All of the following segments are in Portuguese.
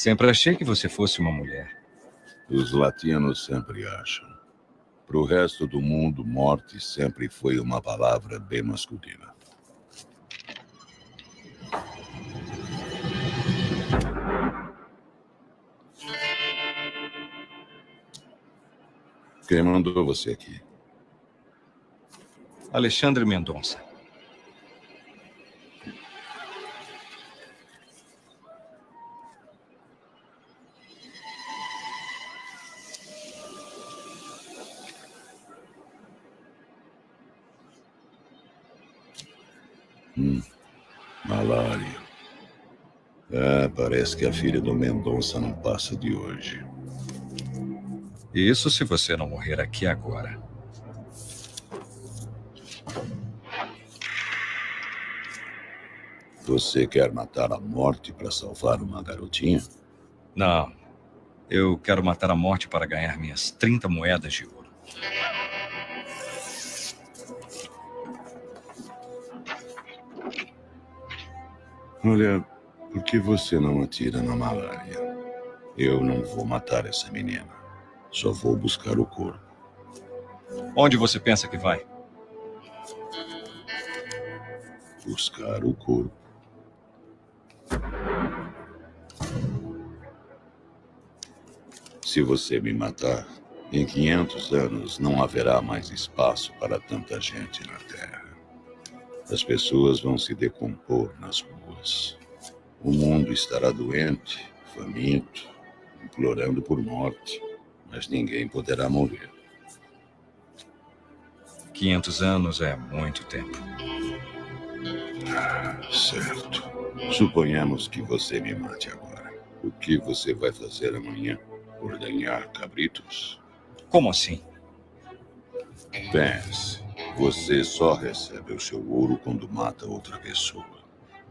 Sempre achei que você fosse uma mulher. Os latinos sempre acham. Para o resto do mundo, morte sempre foi uma palavra bem masculina. Quem mandou você aqui? Alexandre Mendonça. Malária. Parece que a filha do Mendonça não passa de hoje. Isso se você não morrer aqui agora. Você quer matar a morte para salvar uma garotinha? Não. Eu quero matar a morte para ganhar minhas 30 moedas de ouro. Olha, por que você não atira na Malária? Eu não vou matar essa menina. Só vou buscar o corpo. Onde você pensa que vai? Buscar o corpo. Se você me matar, em 500 anos não haverá mais espaço para tanta gente na Terra. As pessoas vão se decompor nas ruas. O mundo estará doente, faminto, implorando por morte, mas ninguém poderá morrer. 500 anos é muito tempo. Certo. Suponhamos que você me mate agora. O que você vai fazer amanhã? Ordenhar cabritos? Como assim? Pense. Você só recebe o seu ouro quando mata outra pessoa.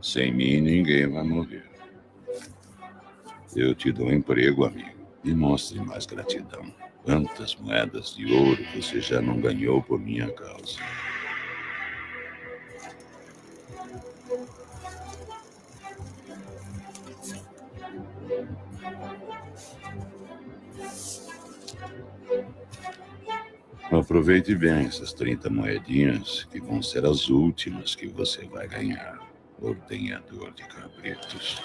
Sem mim, ninguém vai morrer. Eu te dou emprego, amigo. E mostre mais gratidão. Quantas moedas de ouro você já não ganhou por minha causa? Aproveite bem essas 30 moedinhas, que vão ser as últimas que você vai ganhar, ordenhador de cabritos.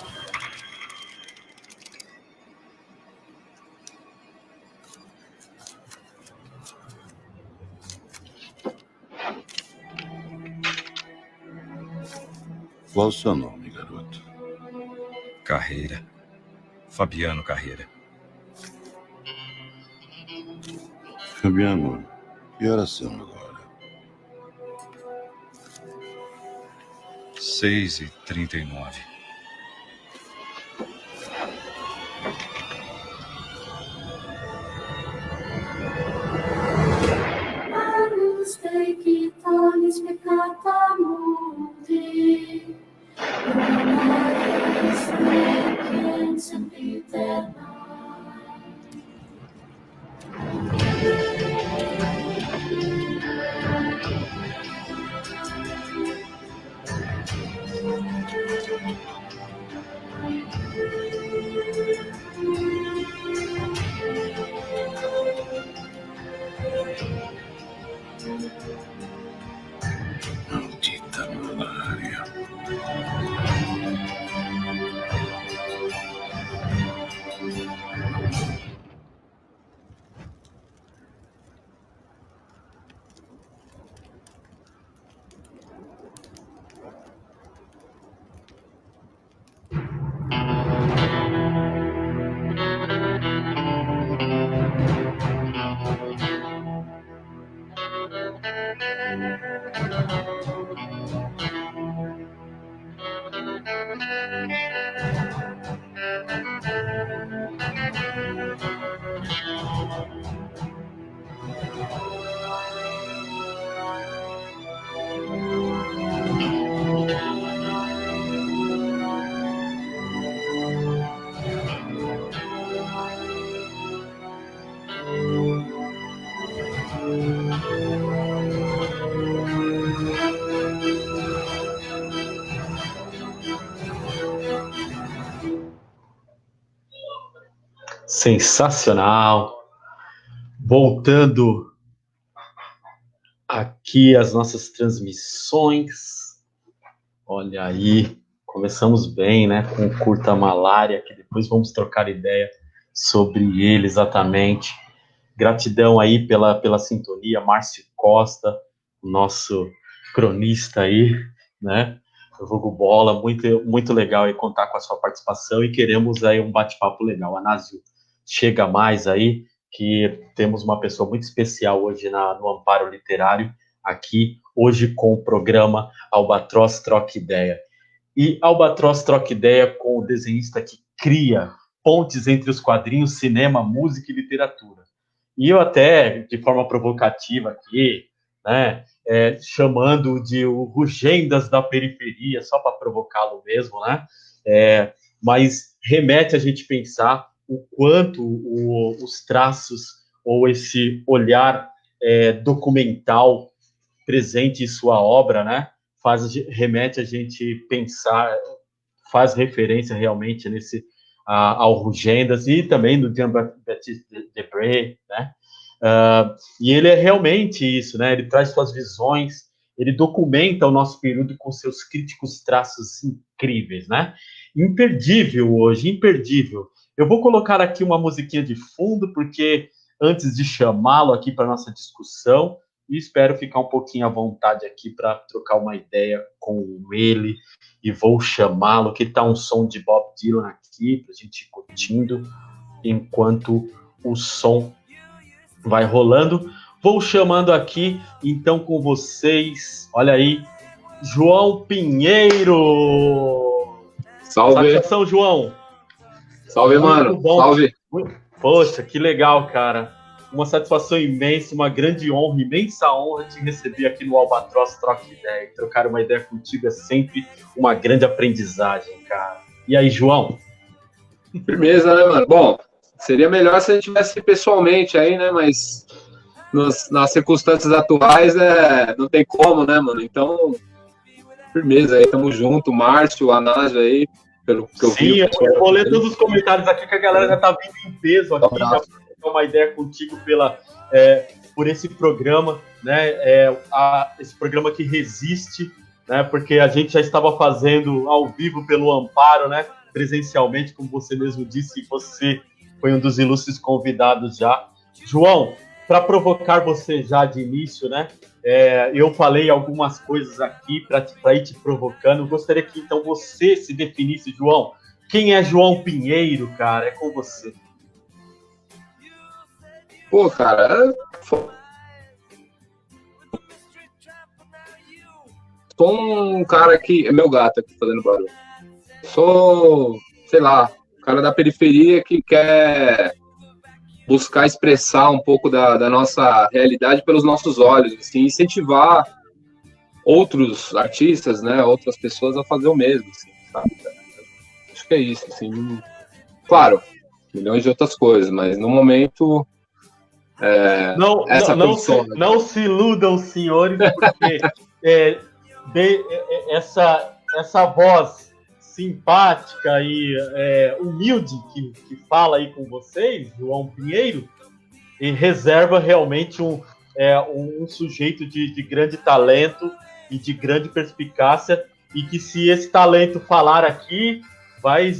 Qual o seu nome, garoto? Carreira. Fabiano Carreira. Fabiano, que horas são agora? 6h39. Agnus Dei qui tollis peccata mundi, Donaris requiescens in sempiterna. Maldita malária. Sensacional. Voltando aqui as nossas transmissões. Olha aí, começamos bem, né? Com o Curta Malária, que depois vamos trocar ideia sobre ele exatamente. Gratidão aí pela sintonia, Márcio Costa, nosso cronista aí, né? O Vulgo Bola, muito legal aí contar com a sua participação e queremos aí um bate-papo legal. Anásio, chega mais aí, que temos uma pessoa muito especial hoje no Amparo Literário, aqui, hoje com o programa Albatroz Troca Ideia. E Albatroz Troca Ideia com o desenhista que cria pontes entre os quadrinhos, cinema, música e literatura. E eu até, de forma provocativa aqui, né, chamando de o Rugendas da periferia, só para provocá-lo mesmo, né? Mas remete a gente pensar o quanto os traços ou esse olhar documental presente em sua obra, né, remete a gente pensar, faz referência realmente ao Rugendas e também no Jean-Baptiste Debré, né? E ele é realmente isso, né? Ele traz suas visões, ele documenta o nosso período com seus críticos traços incríveis, né? Imperdível hoje, imperdível. Eu vou colocar aqui uma musiquinha de fundo, porque antes de chamá-lo aqui para nossa discussão, e espero ficar um pouquinho à vontade aqui para trocar uma ideia com ele, e vou chamá-lo, que está um som de Bob Dylan aqui, para a gente ir curtindo, enquanto o som vai rolando. Vou chamando aqui, então, com vocês, olha aí, João Pinheiro! Salve! Satisfação, João! Salve, mano! Salve! Poxa, que legal, cara! Uma satisfação imensa, uma grande honra, imensa honra te receber aqui no Albatroz Troca Ideia. E trocar uma ideia contigo é sempre uma grande aprendizagem, cara. E aí, João? Firmeza, né, mano? Bom, seria melhor se a gente tivesse pessoalmente aí, né? Mas nas circunstâncias atuais, não tem como, né, mano? Então, firmeza aí, tamo junto. Márcio, Anásio aí, pelo que eu vi. Sim, eu vou ler todos os comentários aqui, que a galera já tá vindo em peso aqui, já vou trocar uma ideia contigo por esse programa, né? Esse programa que resiste, né? Porque a gente já estava fazendo ao vivo pelo Amparo, né? Presencialmente, como você mesmo disse, você foi um dos ilustres convidados já. João, para provocar você já de início, né? Eu falei algumas coisas aqui para ir te provocando. Eu gostaria que então você se definisse, João. Quem é João Pinheiro, cara? É com você. Pô, cara, sou um cara que... É meu gato aqui fazendo barulho. Sou, sei lá, cara da periferia que quer buscar expressar um pouco da nossa realidade pelos nossos olhos, assim, incentivar outros artistas, né, outras pessoas a fazer o mesmo, assim, sabe? Acho que é isso, assim. Claro, milhões de outras coisas, mas no momento... Não se iludam, senhores, porque essa voz simpática e humilde que fala aí com vocês, João Pinheiro, e reserva realmente um sujeito de grande talento e de grande perspicácia, e que se esse talento falar aqui, vai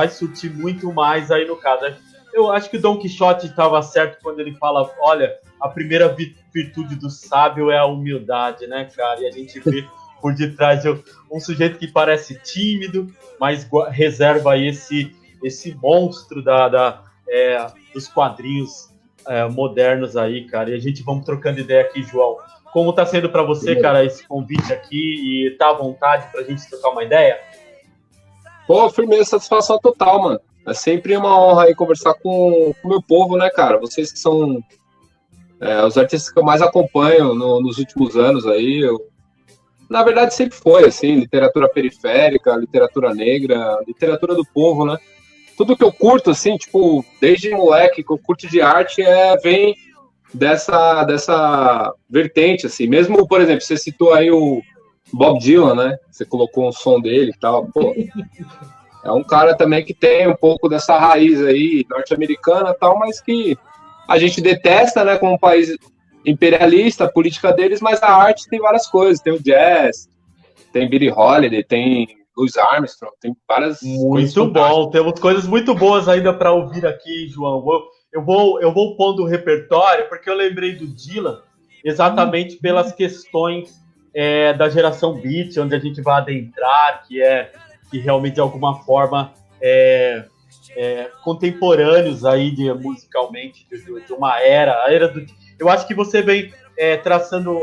surtir muito mais aí no caso. Eu acho que o Dom Quixote estava certo quando ele fala, olha, a primeira virtude do sábio é a humildade, né, cara? E a gente vê por detrás um sujeito que parece tímido, mas reserva aí esse monstro dos quadrinhos modernos aí, cara. E a gente vamos trocando ideia aqui, João. Como tá sendo para você, cara, esse convite aqui, e tá à vontade pra gente trocar uma ideia? Pô, firmeza, satisfação total, mano. É sempre uma honra aí conversar com o meu povo, né, cara? Vocês que são os artistas que eu mais acompanho nos últimos anos aí. Na verdade, sempre foi, assim, literatura periférica, literatura negra, literatura do povo, né? Tudo que eu curto, assim, tipo, desde moleque, que eu curto de arte, vem dessa vertente, assim. Mesmo, por exemplo, você citou aí o Bob Dylan, né? Você colocou um som dele e tal, pô. É um cara também que tem um pouco dessa raiz aí norte-americana e tal, mas que a gente detesta, né, como um país imperialista, a política deles, mas a arte tem várias coisas, tem o jazz, tem Billie Holiday, tem Louis Armstrong, tem várias coisas Muito bom, temos coisas muito boas ainda para ouvir aqui, João. Eu vou pondo o repertório, porque eu lembrei do Dylan exatamente pelas questões da geração Beat, onde a gente vai adentrar, que realmente de alguma forma contemporâneos aí musicalmente de uma era, a era do. Eu acho que você vem traçando,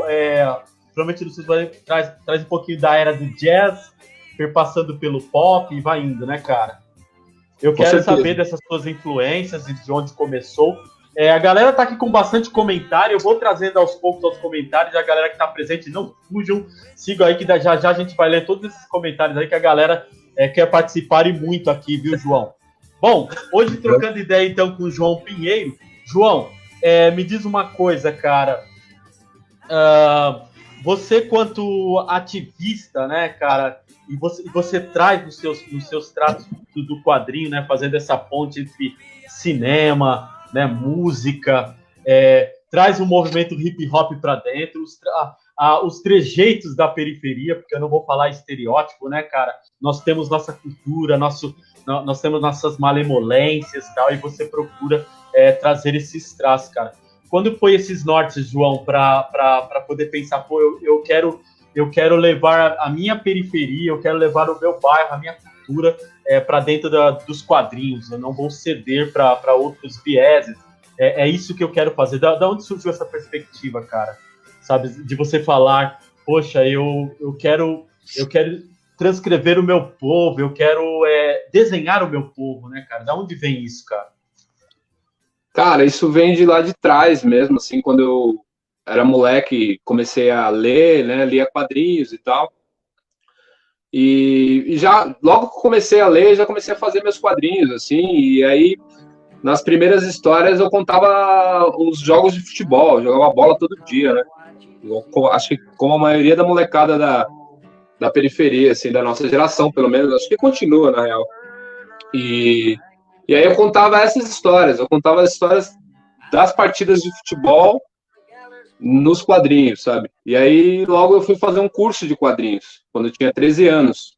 provavelmente no seu traz um pouquinho da era do jazz, perpassando pelo pop e vai indo, né, cara? Eu quero saber dessas suas influências e de onde começou. A galera tá aqui com bastante comentário, eu vou trazendo aos poucos os comentários, a galera que tá presente, não fujam, sigam aí que já a gente vai ler todos esses comentários aí que a galera quer participar e muito aqui, viu, João? Bom, hoje trocando ideia então com o João Pinheiro. João, me diz uma coisa, cara, você quanto ativista, né, cara, e você traz nos seus tratos do quadrinho, né, fazendo essa ponte entre cinema, né, música, traz o movimento hip hop para dentro, os trejeitos da periferia, porque eu não vou falar estereótipo, né, cara? Nós temos nossa cultura, nós temos nossas malemolências e tal, e você procura trazer esses traços, cara. Quando foi esses nortes, João, para poder pensar, pô, eu quero levar a minha periferia, eu quero levar o meu bairro, a minha cultura para dentro dos quadrinhos, eu não vou ceder para outros vieses, é isso que eu quero fazer. Da onde surgiu essa perspectiva, cara? Sabe, de você falar, poxa, eu quero transcrever o meu povo, eu quero desenhar o meu povo, né, cara? Da onde vem isso, cara? Cara, isso vem de lá de trás mesmo, assim, quando eu era moleque, comecei a ler, né, lia quadrinhos e tal, e já, logo que comecei a ler, já comecei a fazer meus quadrinhos, assim, e aí, nas primeiras histórias, eu contava os jogos de futebol, eu jogava bola todo dia, né, acho que como a maioria da molecada da periferia, assim, da nossa geração, pelo menos, acho que continua, na real, e aí eu contava essas histórias, eu contava as histórias das partidas de futebol nos quadrinhos, sabe? E aí logo eu fui fazer um curso de quadrinhos, quando eu tinha 13 anos,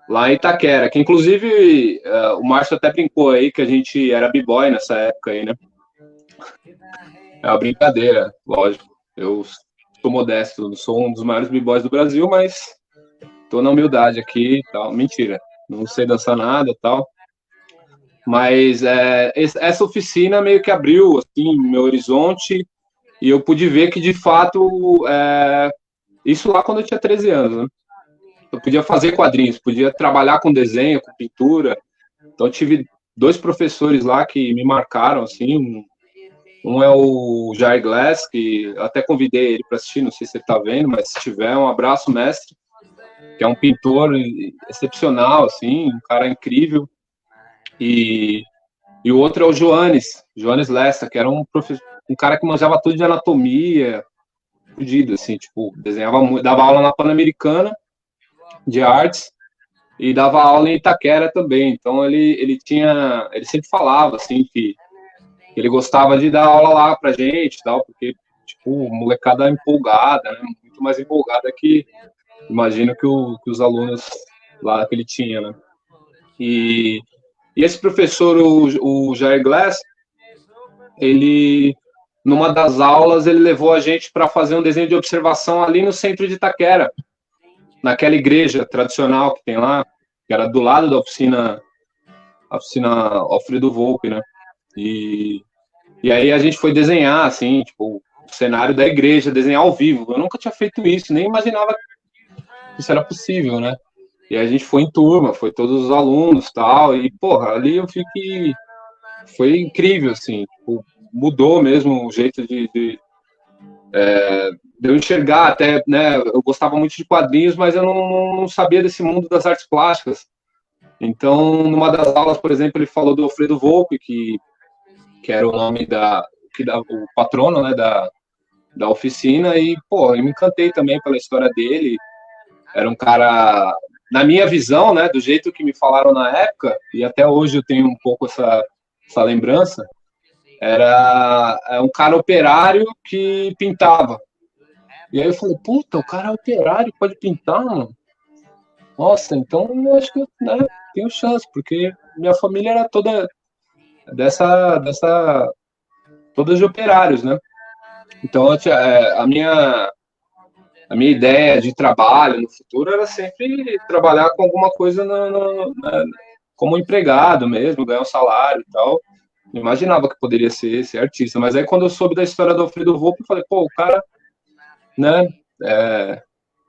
lá em Itaquera, que inclusive o Márcio até brincou aí que a gente era b-boy nessa época aí, né? É uma brincadeira, lógico. Eu sou modesto, não sou um dos maiores b-boys do Brasil, mas tô na humildade aqui e tal. Mentira, não sei dançar nada e tal. Mas essa oficina meio que abriu assim, meu horizonte e eu pude ver que, de fato, isso lá quando eu tinha 13 anos, né? Eu podia fazer quadrinhos, podia trabalhar com desenho, com pintura. Então, eu tive 2 professores lá que me marcaram, assim. Um é o Jair Glass, que eu até convidei ele para assistir, não sei se ele está vendo, mas se tiver, um abraço, mestre, que é um pintor excepcional, assim, um cara incrível. E o outro é o Joanes Lessa, que era um cara que manjava tudo de anatomia, fudido, assim, tipo, desenhava, dava aula na Pan-Americana de artes e dava aula em Itaquera também. Então ele sempre falava, assim, que ele gostava de dar aula lá pra gente e tal, porque, tipo, molecada empolgada, né, muito mais empolgada que, imagino, que os alunos lá que ele tinha, né. E esse professor, o Jair Glass, ele, numa das aulas, ele levou a gente para fazer um desenho de observação ali no centro de Itaquera, naquela igreja tradicional que tem lá, que era do lado da oficina Alfredo Volpi, né? E aí a gente foi desenhar, assim, tipo, o cenário da igreja, desenhar ao vivo. Eu nunca tinha feito isso, nem imaginava que isso era possível, né? E a gente foi em turma, foi todos os alunos e tal, e, porra, ali eu vi que foi incrível, assim, tipo, mudou mesmo o jeito de eu enxergar até, né, eu gostava muito de quadrinhos, mas eu não sabia desse mundo das artes plásticas. Então, numa das aulas, por exemplo, ele falou do Alfredo Volpi, que era o nome o patrono, né, da oficina, e, pô, eu me encantei também pela história dele. Era um cara na minha visão, né, do jeito que me falaram na época, e até hoje eu tenho um pouco essa lembrança, era um cara operário que pintava. E aí eu falei, puta, o cara é operário, pode pintar, mano? Nossa, então eu acho que eu, né, tenho chance, porque minha família era toda todas de operários, né? Então a minha ideia de trabalho no futuro era sempre trabalhar com alguma coisa como empregado mesmo, ganhar um salário e tal. Não imaginava que poderia ser artista. Mas aí quando eu soube da história do Alfredo Volpi, eu falei, pô, o cara, né,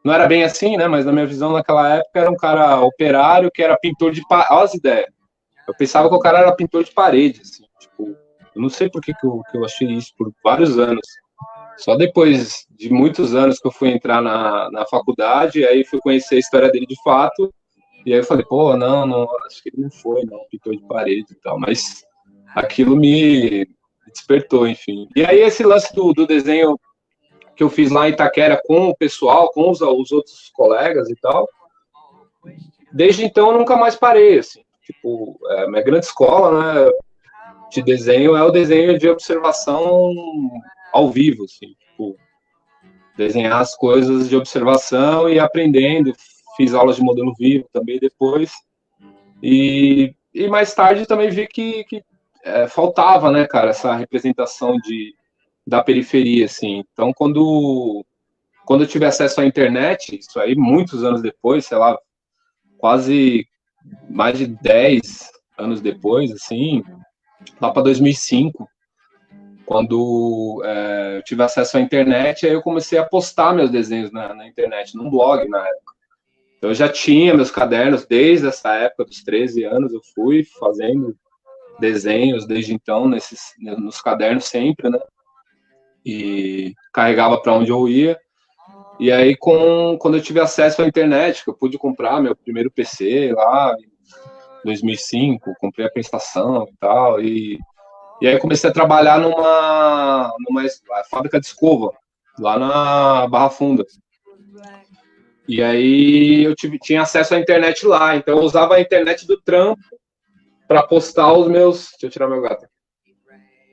não era bem assim, né, mas na minha visão naquela época era um cara operário que era pintor de parede. Olha as ideias. Eu pensava que o cara era pintor de parede, assim, tipo, eu não sei por que eu achei isso por vários anos. Só depois de muitos anos que eu fui entrar na faculdade, aí fui conhecer a história dele de fato, e aí eu falei, pô, não, acho que ele não foi, não, pintor de parede e tal, mas aquilo me despertou, enfim. E aí esse lance do desenho que eu fiz lá em Itaquera com o pessoal, com os outros colegas e tal, desde então eu nunca mais parei, assim, tipo, minha grande escola, né, de desenho é o desenho de observação ao vivo, assim, tipo, desenhar as coisas de observação e aprendendo. Fiz aulas de modelo vivo também depois. E mais tarde também vi que faltava, né, cara, essa representação da periferia, assim. Então, quando eu tive acesso à internet, isso aí muitos anos depois, sei lá, quase mais de 10 anos depois, assim, lá para 2005, quando eu tive acesso à internet, aí eu comecei a postar meus desenhos na internet, num blog na época. Então, eu já tinha meus cadernos desde essa época, dos 13 anos, eu fui fazendo desenhos desde então, nos cadernos sempre, né? E carregava para onde eu ia. E aí, quando eu tive acesso à internet, que eu pude comprar meu primeiro PC lá, em 2005, comprei a prestação e tal, e aí comecei a trabalhar numa fábrica de escova, lá na Barra Funda. E aí eu tinha acesso à internet lá, então eu usava a internet do trampo para postar os meus... Deixa eu tirar meu gato.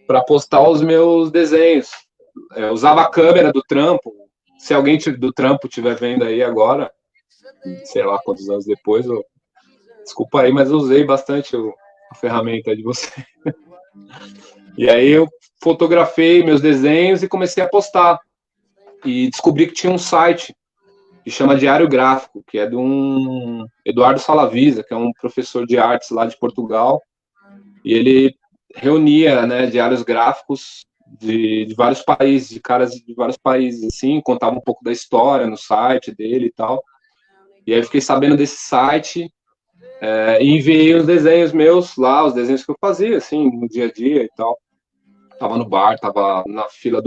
Para postar os meus desenhos. Eu usava a câmera do trampo. Se alguém do trampo estiver vendo aí agora, sei lá quantos anos depois, desculpa aí, mas eu usei bastante a ferramenta de você. E aí eu fotografei meus desenhos e comecei a postar. E descobri que tinha um site que chama Diário Gráfico, que é de um Eduardo Salavisa, que é um professor de artes lá de Portugal. E ele reunia, né, diários gráficos de vários países, de caras de vários países, assim, contava um pouco da história no site dele e tal. E aí eu fiquei sabendo desse site e enviei os desenhos meus lá, os desenhos que eu fazia, assim, no dia a dia e tal. Tava no bar, tava na fila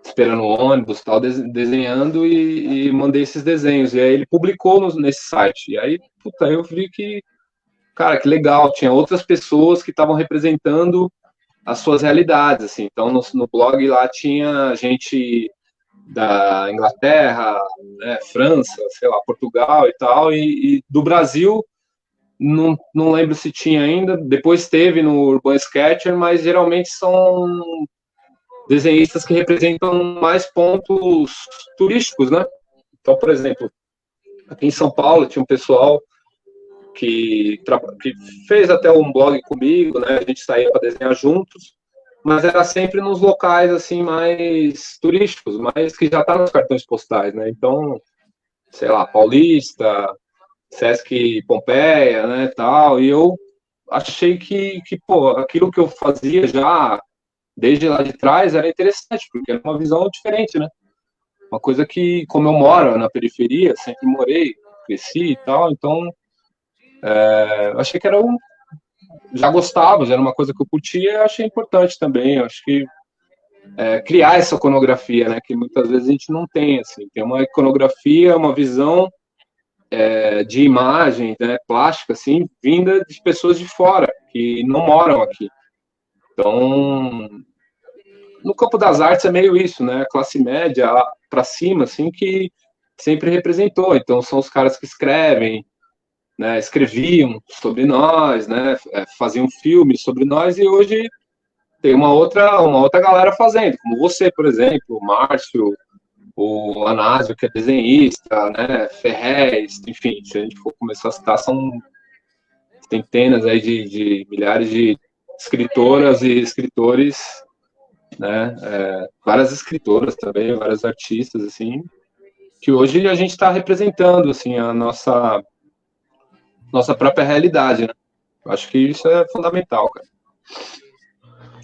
esperando o ônibus, tal, desenhando e mandei esses desenhos. E aí ele publicou nesse site. E aí, puta, eu vi que, cara, que legal, tinha outras pessoas que estavam representando as suas realidades, assim. Então, no blog lá tinha gente da Inglaterra, né, França, sei lá, Portugal e tal, e do Brasil, não lembro se tinha ainda, depois teve no Urban Sketcher, mas geralmente são desenhistas que representam mais pontos turísticos, né? Então, por exemplo, aqui em São Paulo tinha um pessoal que fez até um blog comigo, né? A gente saía para desenhar juntos, mas era sempre nos locais assim mais turísticos, mas que já tá nos cartões postais, né? Então, sei lá, Paulista, Sesc Pompeia, né, tal. E eu achei que pô, aquilo que eu fazia já desde lá de trás era interessante, porque era uma visão diferente, né? Uma coisa que, como eu moro na periferia, sempre morei, cresci e tal, então eu achei que já gostava, já era uma coisa que eu curtia, e achei importante também. Eu acho que criar essa iconografia, né, que muitas vezes a gente não tem, assim, tem uma iconografia, uma visão de imagem, né, plástica, assim, vinda de pessoas de fora, que não moram aqui. Então, no campo das artes é meio isso, né, classe média para cima, assim, que sempre representou. Então, são os caras que escrevem, né, escreviam sobre nós, né, faziam filmes sobre nós, e hoje tem uma outra galera fazendo, como você, por exemplo, o Márcio, o Anásio, que é desenhista, né, Ferrez, enfim, se a gente for começar a citar, são centenas aí de milhares de escritoras e escritores, né, várias escritoras também, várias artistas, assim, que hoje a gente está representando, assim, a nossa própria realidade, né? Acho que isso é fundamental, cara.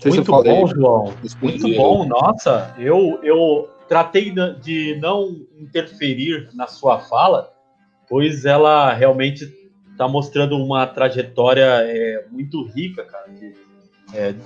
Muito bom, João. Muito bom. Nossa, eu tratei de não interferir na sua fala, pois ela realmente está mostrando uma trajetória muito rica, cara,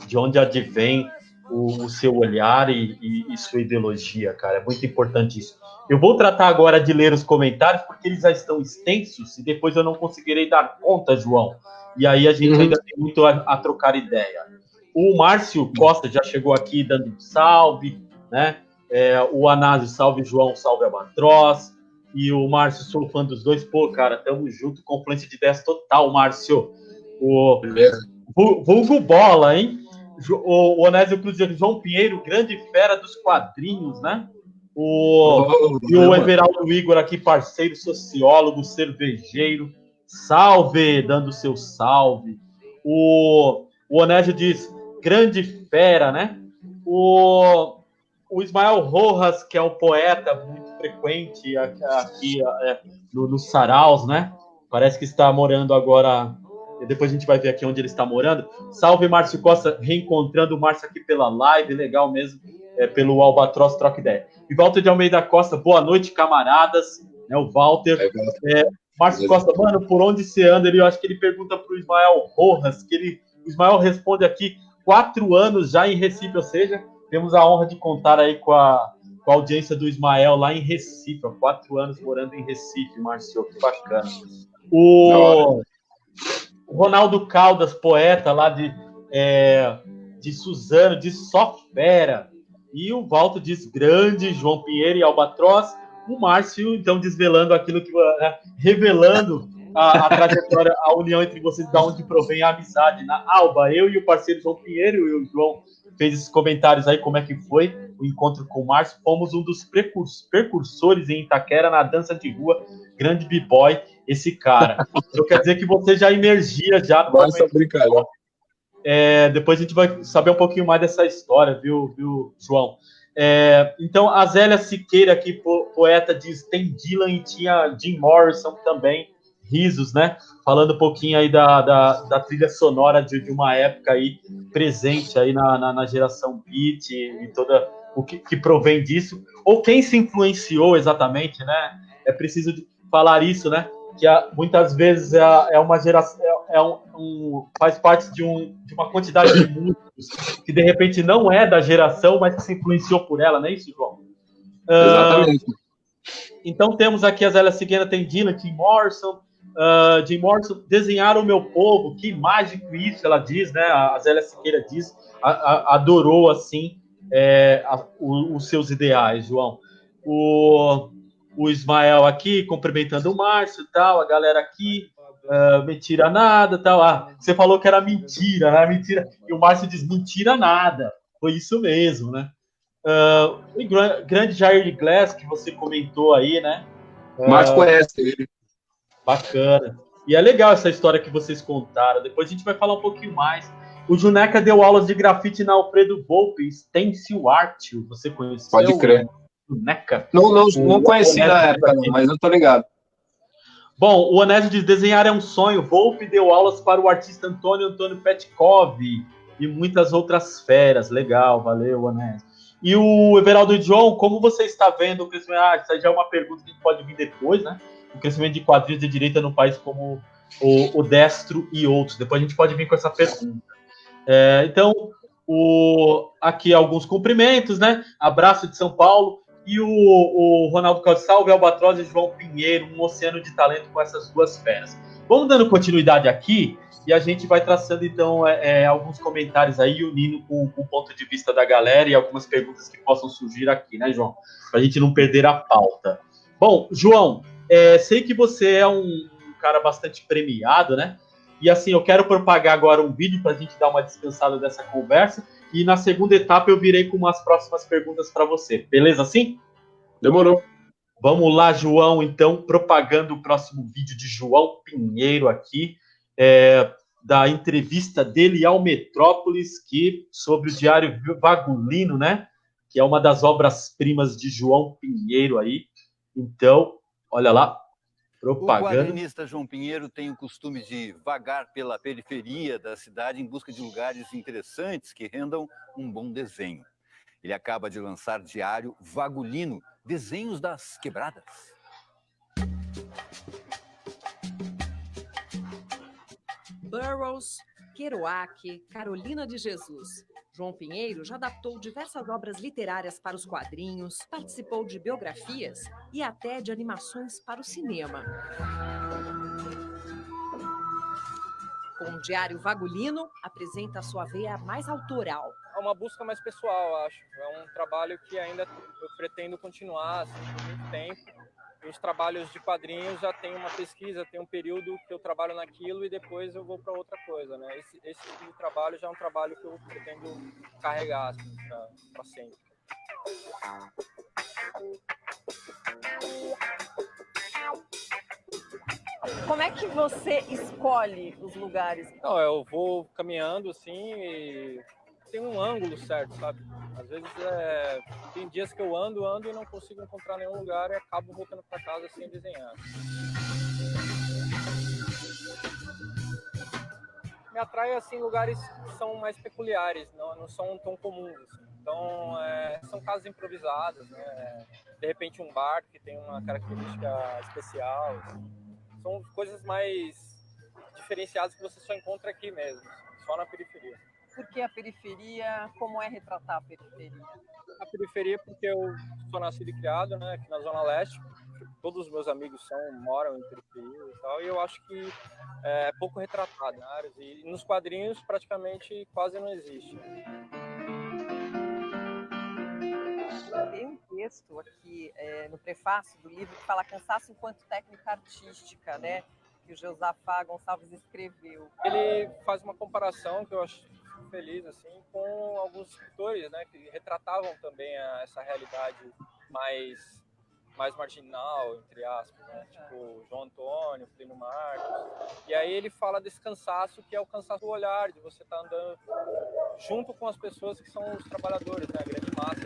de onde advém o seu olhar e sua ideologia, cara. É muito importante isso. Eu vou tratar agora de ler os comentários, porque eles já estão extensos e depois eu não conseguirei dar conta, João. E aí a gente ainda tem muito a trocar ideia. O Márcio Costa já chegou aqui dando um salve, né? O Anásio, salve João, salve Albatroz. E o Márcio, sou fã dos dois. Pô, cara, tamo junto, confluência de ideias total, Márcio. Vulgo bola, hein? O Onésio Cruz de João Pinheiro, grande fera dos quadrinhos, né? E o Everaldo Igor aqui, parceiro, sociólogo, cervejeiro. Salve, dando seu salve. O Onésio diz, grande fera, né? O Ismael Rojas, que é um poeta muito frequente aqui no Saraus, né? Parece que está morando agora. Depois a gente vai ver aqui onde ele está morando. Salve, Márcio Costa, reencontrando o Márcio aqui pela live, legal mesmo, pelo Albatroz Troca Ideia. E Walter de Almeida Costa, boa noite, camaradas. O Walter. Márcio Costa, mano, por onde você anda? Eu acho que ele pergunta para o Ismael Rojas, o Ismael responde aqui, 4 anos já em Recife, ou seja, temos a honra de contar aí com a audiência do Ismael lá em Recife, 4 anos morando em Recife, Márcio, que bacana. O Ronaldo Caldas, poeta lá de Suzano, diz só fera. E o Walter diz grande, João Pinheiro e Albatroz. O Márcio, então, desvelando aquilo que... revelando a trajetória, a união entre vocês, da onde provém a amizade. Na Alba, eu e o parceiro João Pinheiro, e o João fez esses comentários aí, como é que foi o encontro com o Márcio. Fomos um dos precursores em Itaquera, na dança de rua, grande b-boy, esse cara. Então quer dizer que você já emergia já. Nossa, brincadeira. Depois a gente vai saber um pouquinho mais dessa história, viu João? Então, a Zélia Siqueira aqui, poeta, diz, tem Dylan e tinha Jim Morrison também, risos, né? Falando um pouquinho aí da trilha sonora de uma época aí, presente aí na geração beat e toda o que provém disso, ou quem se influenciou exatamente, né? É preciso falar isso, né? Que muitas vezes é uma geração, faz parte de uma quantidade de músicos que de repente não é da geração, mas que se influenciou por ela, não é isso, João? Exatamente. Então temos aqui a Zélia Siqueira, tem Dylan, Jim Morrison, desenharam o meu povo, que mágico isso, ela diz, né? A Zélia Siqueira diz, adorou assim os seus ideais, João. O Ismael aqui, cumprimentando o Márcio e tal, a galera aqui, mentira nada tal. Você falou que era mentira, né? Mentira. E o Márcio diz, mentira nada. Foi isso mesmo, né? O grande Jair Glass, que você comentou aí, né? Márcio conhece ele. Bacana. E é legal essa história que vocês contaram. Depois a gente vai falar um pouquinho mais. O Juneca deu aulas de grafite na Alfredo Volpe, Stencil Art. Você conheceu? Pode crer. Juneca? Não conheci na época, não, mas eu tô ligado. Bom, o Onésio diz, desenhar é um sonho. Volpe deu aulas para o artista Antônio Petkov e muitas outras feras. Legal, valeu, Onésio. E o Everaldo John, como você está vendo o crescimento? Isso já é uma pergunta que pode vir depois, né? O crescimento de quadrinhos de direita no país como o Destro e outros. Depois a gente pode vir com essa pergunta. Então, aqui alguns cumprimentos, né? Abraço de São Paulo. E o Ronaldo Salve, Albatroz e João Pinheiro, um oceano de talento com essas duas feras. Vamos dando continuidade aqui e a gente vai traçando, então, alguns comentários aí, unindo com o ponto de vista da galera e algumas perguntas que possam surgir aqui, né, João? Para a gente não perder a pauta. Bom, João, sei que você é um cara bastante premiado, né? E assim, eu quero propagar agora um vídeo para a gente dar uma descansada dessa conversa. E na segunda etapa eu virei com umas próximas perguntas para você. Beleza assim? Demorou. Vamos lá, João, então, propagando o próximo vídeo de João Pinheiro aqui, da entrevista dele ao Metrópolis, sobre o Diário Vagulino, né? Que é uma das obras-primas de João Pinheiro aí. Então, olha lá, propaganda. O quadrinista João Pinheiro tem o costume de vagar pela periferia da cidade em busca de lugares interessantes que rendam um bom desenho. Ele acaba de lançar Diário Vagulino, Desenhos das Quebradas. Burroughs, Kerouac, Carolina de Jesus. João Pinheiro já adaptou diversas obras literárias para os quadrinhos, participou de biografias e até de animações para o cinema. Com o Diário Vagulino, apresenta a sua veia mais autoral. É uma busca mais pessoal, acho. É um trabalho que ainda eu pretendo continuar assim, por muito tempo. Os trabalhos de quadrinhos já tem uma pesquisa, tem um período que eu trabalho naquilo e depois eu vou para outra coisa, né? Esse tipo de trabalho já é um trabalho que eu pretendo carregar assim, para sempre. Como é que você escolhe os lugares? Não, eu vou caminhando assim e tem um ângulo certo, sabe? Às vezes tem dias que eu ando e não consigo encontrar nenhum lugar e acabo voltando para casa sem desenhar. Me atrai assim lugares que são mais peculiares, não são tão comuns. Assim. Então são casas improvisadas, né? De repente um bar que tem uma característica especial. Assim. São coisas mais diferenciadas que você só encontra aqui mesmo, só na periferia. Por que a periferia? Como é retratar a periferia? A periferia porque eu sou nascido e criado, né, aqui na Zona Leste. Todos os meus amigos moram em periferia e tal, e eu acho que é pouco retratado na área. E nos quadrinhos praticamente quase não existe. Tem um texto aqui no prefácio do livro que fala cansaço enquanto técnica artística, né? Que o Josafá Gonçalves escreveu. Ele faz uma comparação que eu acho feliz assim com alguns escritores, né, que retratavam também essa realidade mais marginal, entre aspas, né? Tipo João Antônio, Plínio Marcos. E aí ele fala desse cansaço que é o cansaço do olhar, de você estar andando junto com as pessoas que são os trabalhadores, né, a grande massa.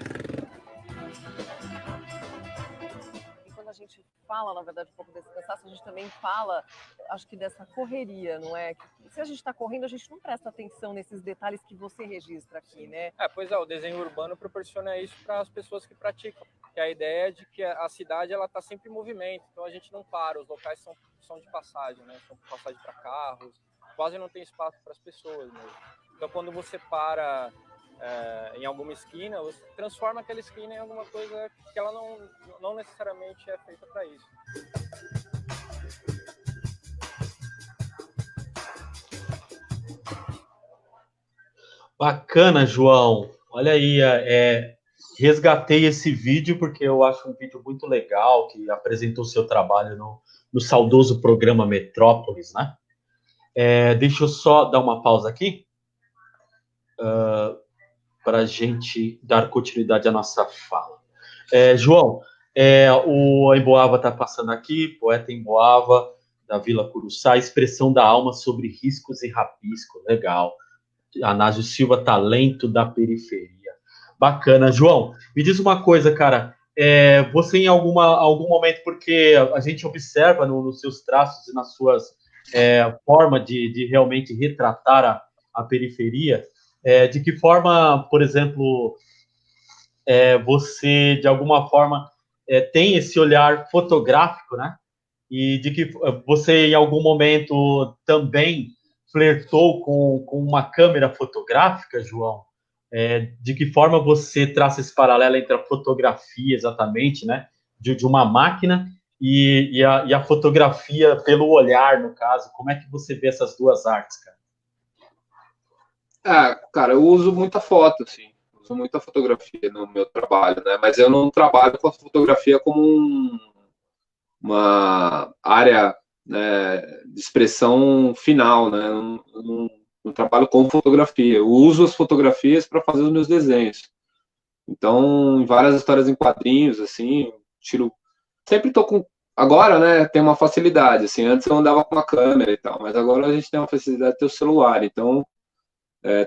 E quando a gente fala, na verdade, um pouco desse cansaço, a gente também fala, acho que dessa correria, não é? Que se a gente está correndo, a gente não presta atenção nesses detalhes que você registra aqui, né? Pois é, o desenho urbano proporciona isso para as pessoas que praticam. Que a ideia é de que a cidade ela está sempre em movimento, então a gente não para, os locais são de passagem, né? São de passagem para carros, quase não tem espaço para as pessoas mesmo. Então quando você para em alguma esquina, você transforma aquela esquina em alguma coisa que ela não necessariamente é feita para isso. Bacana, João. Olha aí, resgatei esse vídeo porque eu acho um vídeo muito legal que apresentou o seu trabalho no saudoso programa Metrópolis, né? Deixa eu só dar uma pausa aqui para a gente dar continuidade à nossa fala. João, o Emboava está passando aqui, poeta Emboava, da Vila Curuçá, expressão da alma sobre riscos e rabisco, legal. Anásio Silva, talento da periferia. Bacana. João, me diz uma coisa, cara, você em algum momento, porque a gente observa nos seus traços e nas suas forma de realmente retratar a periferia, de que forma, por exemplo, você, de alguma forma, tem esse olhar fotográfico, né? E de que você, em algum momento, também flertou com uma câmera fotográfica, João? De que forma você traça esse paralelo entre a fotografia, exatamente, né? De uma máquina e a fotografia pelo olhar, no caso. Como é que você vê essas duas artes, cara? Cara, eu uso muita foto, assim. Uso muita fotografia no meu trabalho, né? Mas eu não trabalho com a fotografia como uma área, né, de expressão final, né? Não trabalho com fotografia. Eu uso as fotografias para fazer os meus desenhos. Então, em várias histórias em quadrinhos, assim, tiro. Sempre tô com. Agora, né, tem uma facilidade, assim, antes eu andava com uma câmera e tal, mas agora a gente tem uma facilidade de ter o celular, então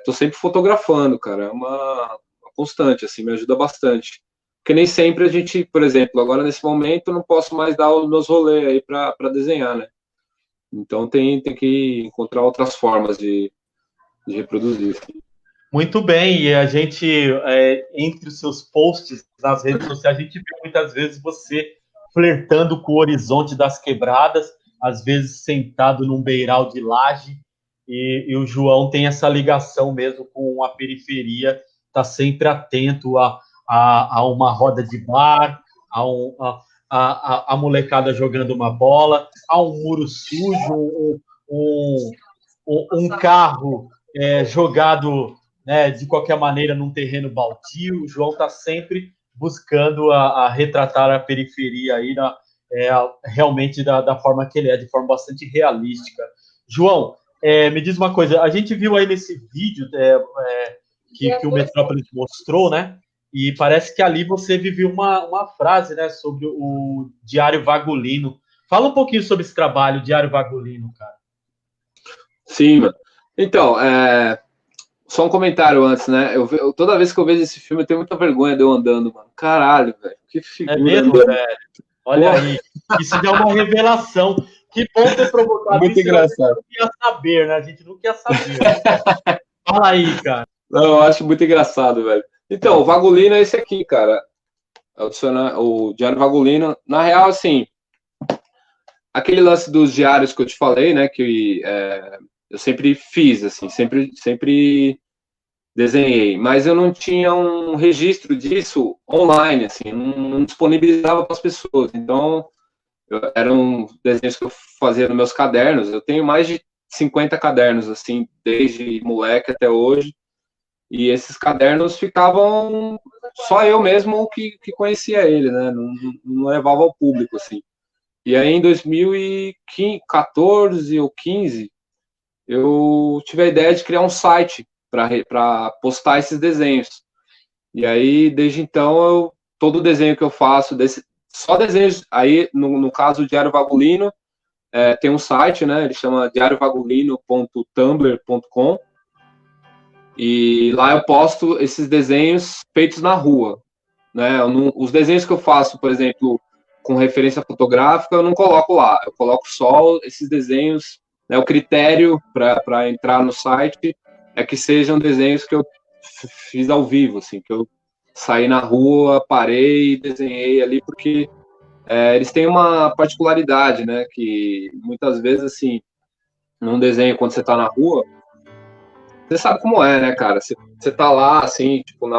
tô sempre fotografando, cara, é uma constante, assim, me ajuda bastante. Porque nem sempre a gente, por exemplo, agora nesse momento eu não posso mais dar os meus rolês aí para desenhar, né? Então tem que encontrar outras formas de reproduzir. Assim. Muito bem, e a gente, entre os seus posts nas redes sociais, a gente vê muitas vezes você flertando com o horizonte das quebradas, às vezes sentado num beiral de laje, e o João tem essa ligação mesmo com a periferia, está sempre atento a uma roda de bar, a molecada jogando uma bola, a um muro sujo, um carro jogado, né, de qualquer maneira num terreno baldio. O João está sempre buscando a retratar a periferia aí realmente da forma que ele é, de forma bastante realística. João, me diz uma coisa, a gente viu aí nesse vídeo que o Metrópolis mostrou, né? E parece que ali você viveu uma frase, né, sobre o Diário Vagulino. Fala um pouquinho sobre esse trabalho, Diário Vagulino, cara. Sim, mano. Então, só um comentário antes, né? Toda vez que eu vejo esse filme, eu tenho muita vergonha de eu andando, mano. Caralho, velho. Que figura. É mesmo, velho? Olha aí. Isso já é uma revelação. Que bom ter provocado muito isso. Engraçado. A gente não quer saber, né? A gente não quer saber. Fala aí, cara. Não, eu acho muito engraçado, velho. Então, o Vagulino é esse aqui, cara. O Diário Vagulino. Na real, assim, aquele lance dos diários que eu te falei, né? Que eu sempre fiz, assim, sempre desenhei, mas eu não tinha um registro disso online, assim, não disponibilizava para as pessoas. Então, eram desenhos que eu fazia nos meus cadernos. Eu tenho mais de 50 cadernos, assim, desde moleque até hoje. E esses cadernos ficavam só eu mesmo que conhecia ele, né? Não levava ao público, assim. E aí, em 2014 ou 15, eu tive a ideia de criar um site para postar esses desenhos. E aí, desde então, todo desenho que eu faço, só desenhos, aí, no caso, o Diário Vagulino, tem um site, né? Ele chama diariovagulino.tumblr.com. E lá eu posto esses desenhos feitos na rua, né? Os desenhos que eu faço, por exemplo, com referência fotográfica, eu não coloco lá. Eu coloco só esses desenhos, né? O critério para entrar no site é que sejam desenhos que eu fiz ao vivo, assim, que eu saí na rua, parei e desenhei ali, porque eles têm uma particularidade, né? Que muitas vezes, assim, num desenho, quando você está na rua, você sabe como é, né, cara? Você tá lá, assim, tipo,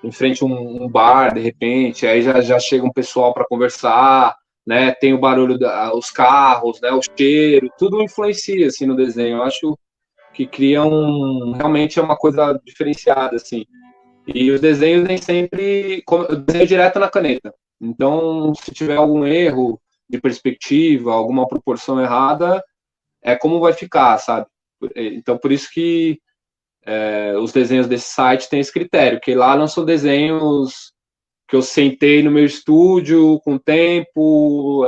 em frente a um bar, de repente, aí já chega um pessoal para conversar, né? Tem o barulho os carros, né? O cheiro, tudo influencia, assim, no desenho. Eu acho que cria realmente é uma coisa diferenciada, assim. E os desenhos nem sempre... Eu desenho direto na caneta. Então, se tiver algum erro de perspectiva, alguma proporção errada, é como vai ficar, sabe? Então, por isso que os desenhos desse site têm esse critério, que lá não são desenhos que eu sentei no meu estúdio com tempo,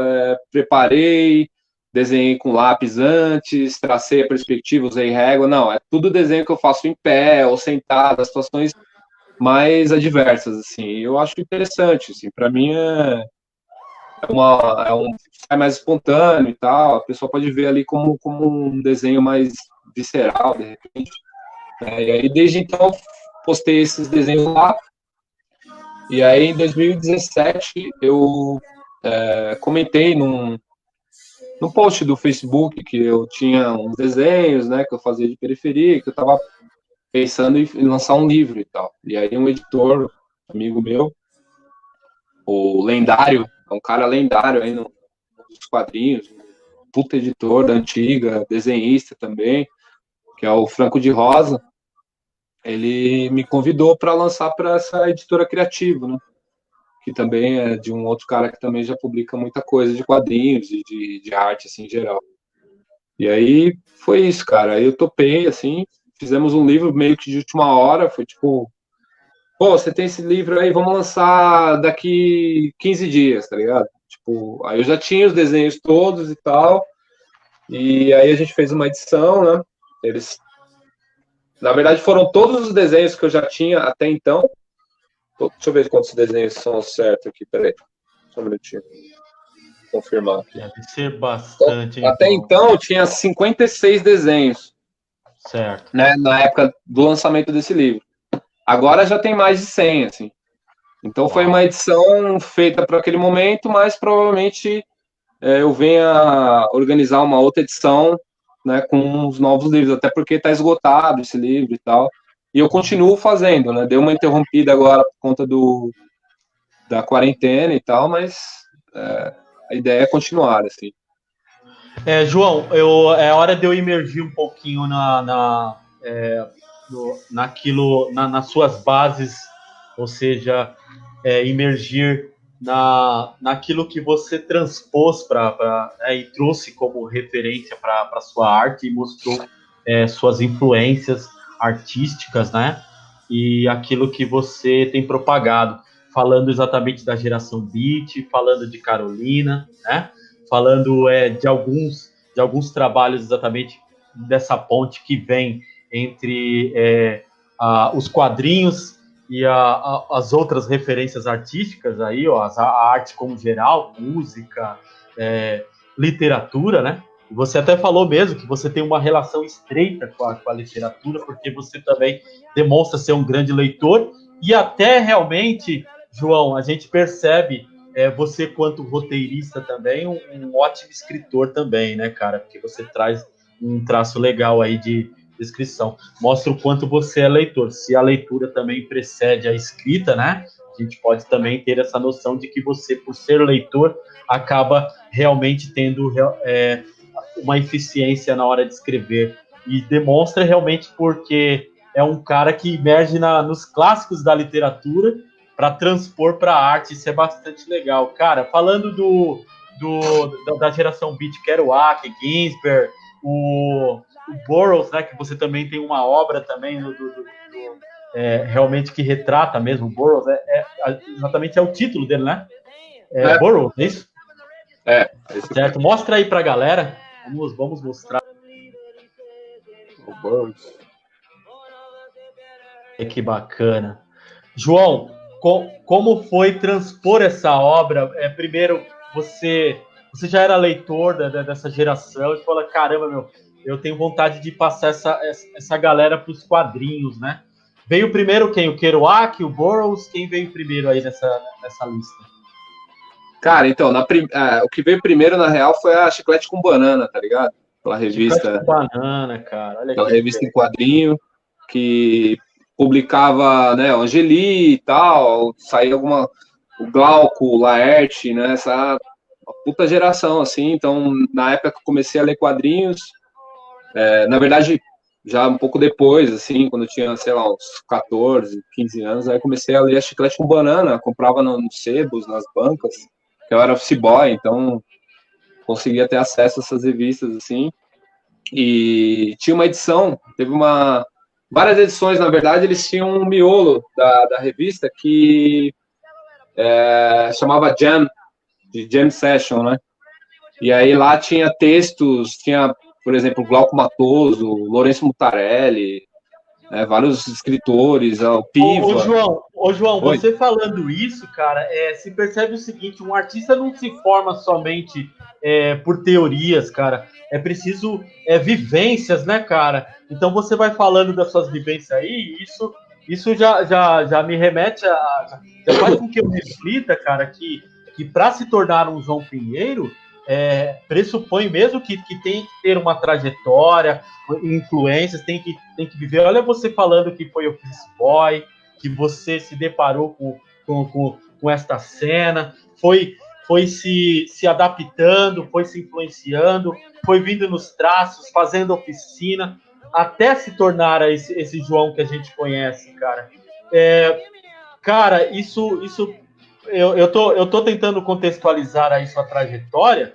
preparei, desenhei com lápis antes, tracei a perspectiva, usei régua. Não, é tudo desenho que eu faço em pé ou sentado, as situações mais adversas, assim. Eu acho interessante, assim, para mim é mais espontâneo e tal, a pessoa pode ver ali como um desenho mais visceral, de repente. E aí, desde então, postei esses desenhos lá. E aí, em 2017, eu comentei num post do Facebook que eu tinha uns desenhos, né, que eu fazia de periferia, que eu estava pensando em lançar um livro e tal. E aí, um editor, amigo meu, o Lendário, é um cara lendário aí nos quadrinhos, um puta editor da antiga, desenhista também, que é o Franco de Rosa. Ele me convidou para lançar para essa editora criativa, né? que também é de um outro cara que também já publica muita coisa de quadrinhos e de arte, assim, em geral. E aí foi isso, cara. Aí eu topei, assim, fizemos um livro meio que de última hora, foi tipo, pô, você tem esse livro aí, vamos lançar daqui 15 dias, tá ligado? Tipo, aí eu já tinha os desenhos todos e tal, e aí a gente fez uma edição, né? Eles, na verdade, foram todos os desenhos que eu já tinha até então. Deixa eu ver quantos desenhos são certos aqui, peraí. Só um minutinho. Confirmar aqui. Deve ser bastante, Então, até então eu tinha 56 desenhos. Certo. Né, na época do lançamento desse livro. Agora já tem mais de 100, assim. Então foi uma edição feita para aquele momento, mas provavelmente eu venha organizar uma outra edição, né, com os novos livros, até porque está esgotado esse livro e tal. E eu continuo fazendo, né? Deu uma interrompida agora por conta da quarentena e tal, mas a ideia é continuar, assim. João, é hora de eu imergir um pouquinho nas suas bases, ou seja, imergir naquilo que você transpôs e trouxe como referência para a sua arte e mostrou suas influências artísticas, né? E aquilo que você tem propagado, falando exatamente da geração Beat, falando de Carolina, né? Falando de alguns trabalhos exatamente dessa ponte que vem entre os quadrinhos e as outras referências artísticas aí, ó, a arte como geral, música, literatura, né? E você até falou mesmo que você tem uma relação estreita com a literatura, porque você também demonstra ser um grande leitor, e até realmente, João, a gente percebe você, quanto roteirista também, um ótimo escritor também, né, cara? Porque você traz um traço legal aí de descrição. Mostra o quanto você é leitor. Se a leitura também precede a escrita, né? A gente pode também ter essa noção de que você, por ser leitor, acaba realmente tendo uma eficiência na hora de escrever. E demonstra realmente porque é um cara que emerge nos clássicos da literatura para transpor para a arte. Isso é bastante legal. Cara, falando da geração Beat, Kerouac, Ginsberg, o Burroughs, né, que você também tem uma obra também realmente que retrata mesmo o Burroughs, exatamente o título dele, né? Burroughs, é isso? Certo, mostra aí pra galera. Vamos mostrar. O Burroughs. Que bacana. João, como foi transpor essa obra? Primeiro, você já era leitor dessa geração e fala, caramba, meu, eu tenho vontade de passar essa galera para os quadrinhos, né? Veio primeiro quem? O Kerouac, o Burroughs? Quem veio primeiro aí nessa lista? Cara, então, o que veio primeiro, na real, foi a Chiclete com Banana, tá ligado? Aquela revista... Chiclete com Banana, cara. Olha aquela revista em quadrinho, que publicava, né, o Angeli e tal, saía o Glauco, o Laerte, né, essa puta geração, assim. Então, na época que eu comecei a ler quadrinhos, na verdade, já um pouco depois, assim, quando eu tinha, sei lá, uns 14, 15 anos, aí comecei a ler a Chiclete com Banana, comprava nos sebos, nas bancas, que eu era office boy, então conseguia ter acesso a essas revistas, assim, e tinha uma edição, várias edições, na verdade, eles tinham um miolo da revista que chamava Jam, de Jam Session, né, e aí lá tinha textos, tinha, por exemplo, Glauco Matoso, Lourenço Mutarelli, né, vários escritores, o Piva. Ô João, você falando isso, cara, se percebe o seguinte, um artista não se forma somente por teorias, cara, é preciso vivências, né, cara? Então você vai falando das suas vivências aí, isso já me remete já faz com que eu reflita, cara, que para se tornar um João Pinheiro, pressupõe mesmo que tem que ter uma trajetória, influências, tem que viver. Olha você falando que foi office boy, que você se deparou com esta cena, foi se adaptando, foi se influenciando, foi vindo nos traços, fazendo oficina, até se tornar esse João que a gente conhece, cara. Cara, isso eu tô tentando contextualizar aí sua trajetória,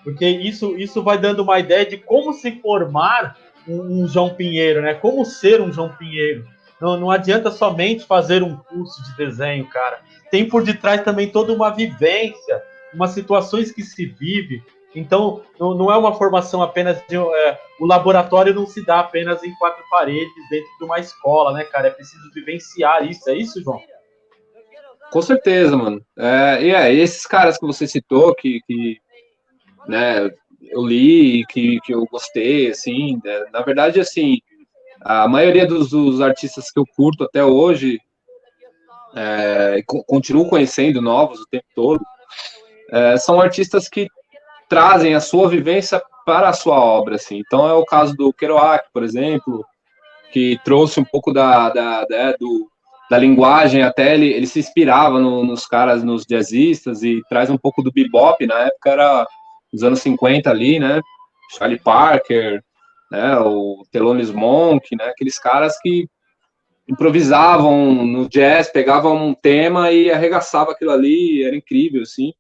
porque isso vai dando uma ideia de como se formar um João Pinheiro, né? Como ser um João Pinheiro. Não adianta somente fazer um curso de desenho, cara. Tem por detrás também toda uma vivência, umas situações que se vive. Então, não é uma formação apenas de... o laboratório não se dá apenas em 4 paredes dentro de uma escola, né, cara? É preciso vivenciar isso. É isso, João? Com certeza, mano. Esses caras que você citou, que né, eu li, que eu gostei, assim, né, na verdade, assim, a maioria dos artistas que eu curto até hoje, continuo conhecendo novos o tempo todo, são artistas que trazem a sua vivência para a sua obra, assim. Então é o caso do Kerouac, por exemplo, que trouxe um pouco da linguagem, até ele se inspirava nos caras, nos jazzistas, e traz um pouco do bebop, na época era os anos 50 ali, né, Charlie Parker, né, o Thelonious Monk, né, aqueles caras que improvisavam no jazz, pegavam um tema e arregaçava aquilo ali, era incrível, assim,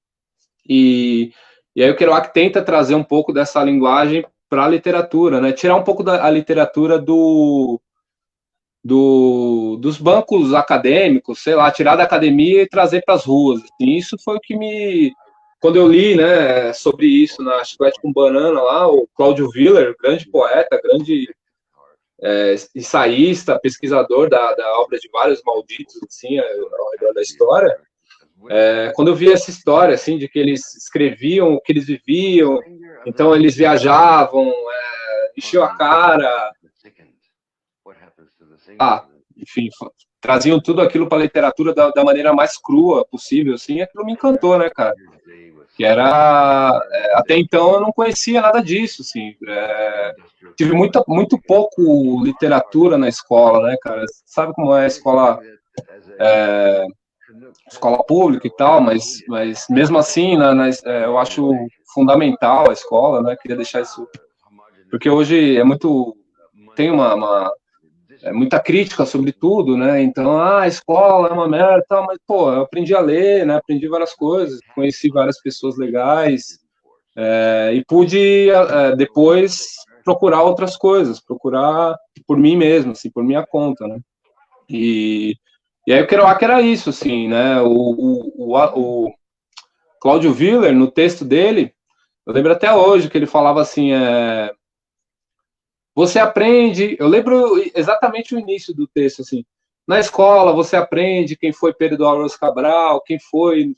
e aí o Kerouac tenta trazer um pouco dessa linguagem para a literatura, né, tirar um pouco da literatura dos bancos acadêmicos, sei lá, tirar da academia e trazer para as ruas. Assim, isso foi o que quando eu li, né, sobre isso na Chiclete com Banana lá, o Cláudio Willer, grande poeta, grande ensaísta, pesquisador da obra de vários malditos, assim, ao redor da história. Quando eu vi essa história, assim, de que eles escreviam o que eles viviam, então eles viajavam, enchiam a cara, enfim, traziam tudo aquilo para a literatura da maneira mais crua possível, assim, aquilo me encantou, né, cara? Que era... até então eu não conhecia nada disso, assim. Tive muito pouco literatura na escola, né, cara? Sabe como é a escola... escola pública e tal, mas mesmo assim, eu acho fundamental a escola, né? Queria deixar isso... Porque hoje tem muita crítica sobre tudo, né? Então, a escola é uma merda, tal, mas, pô, eu aprendi a ler, né? Aprendi várias coisas, conheci várias pessoas legais, e pude, depois, procurar outras coisas, procurar por mim mesmo, assim, por minha conta, né? E aí o Kerouac era isso, assim, né? O Cláudio Willer, no texto dele, eu lembro até hoje que ele falava assim, você aprende, eu lembro exatamente o início do texto, assim, na escola você aprende quem foi Pedro do Álvares Cabral, quem foi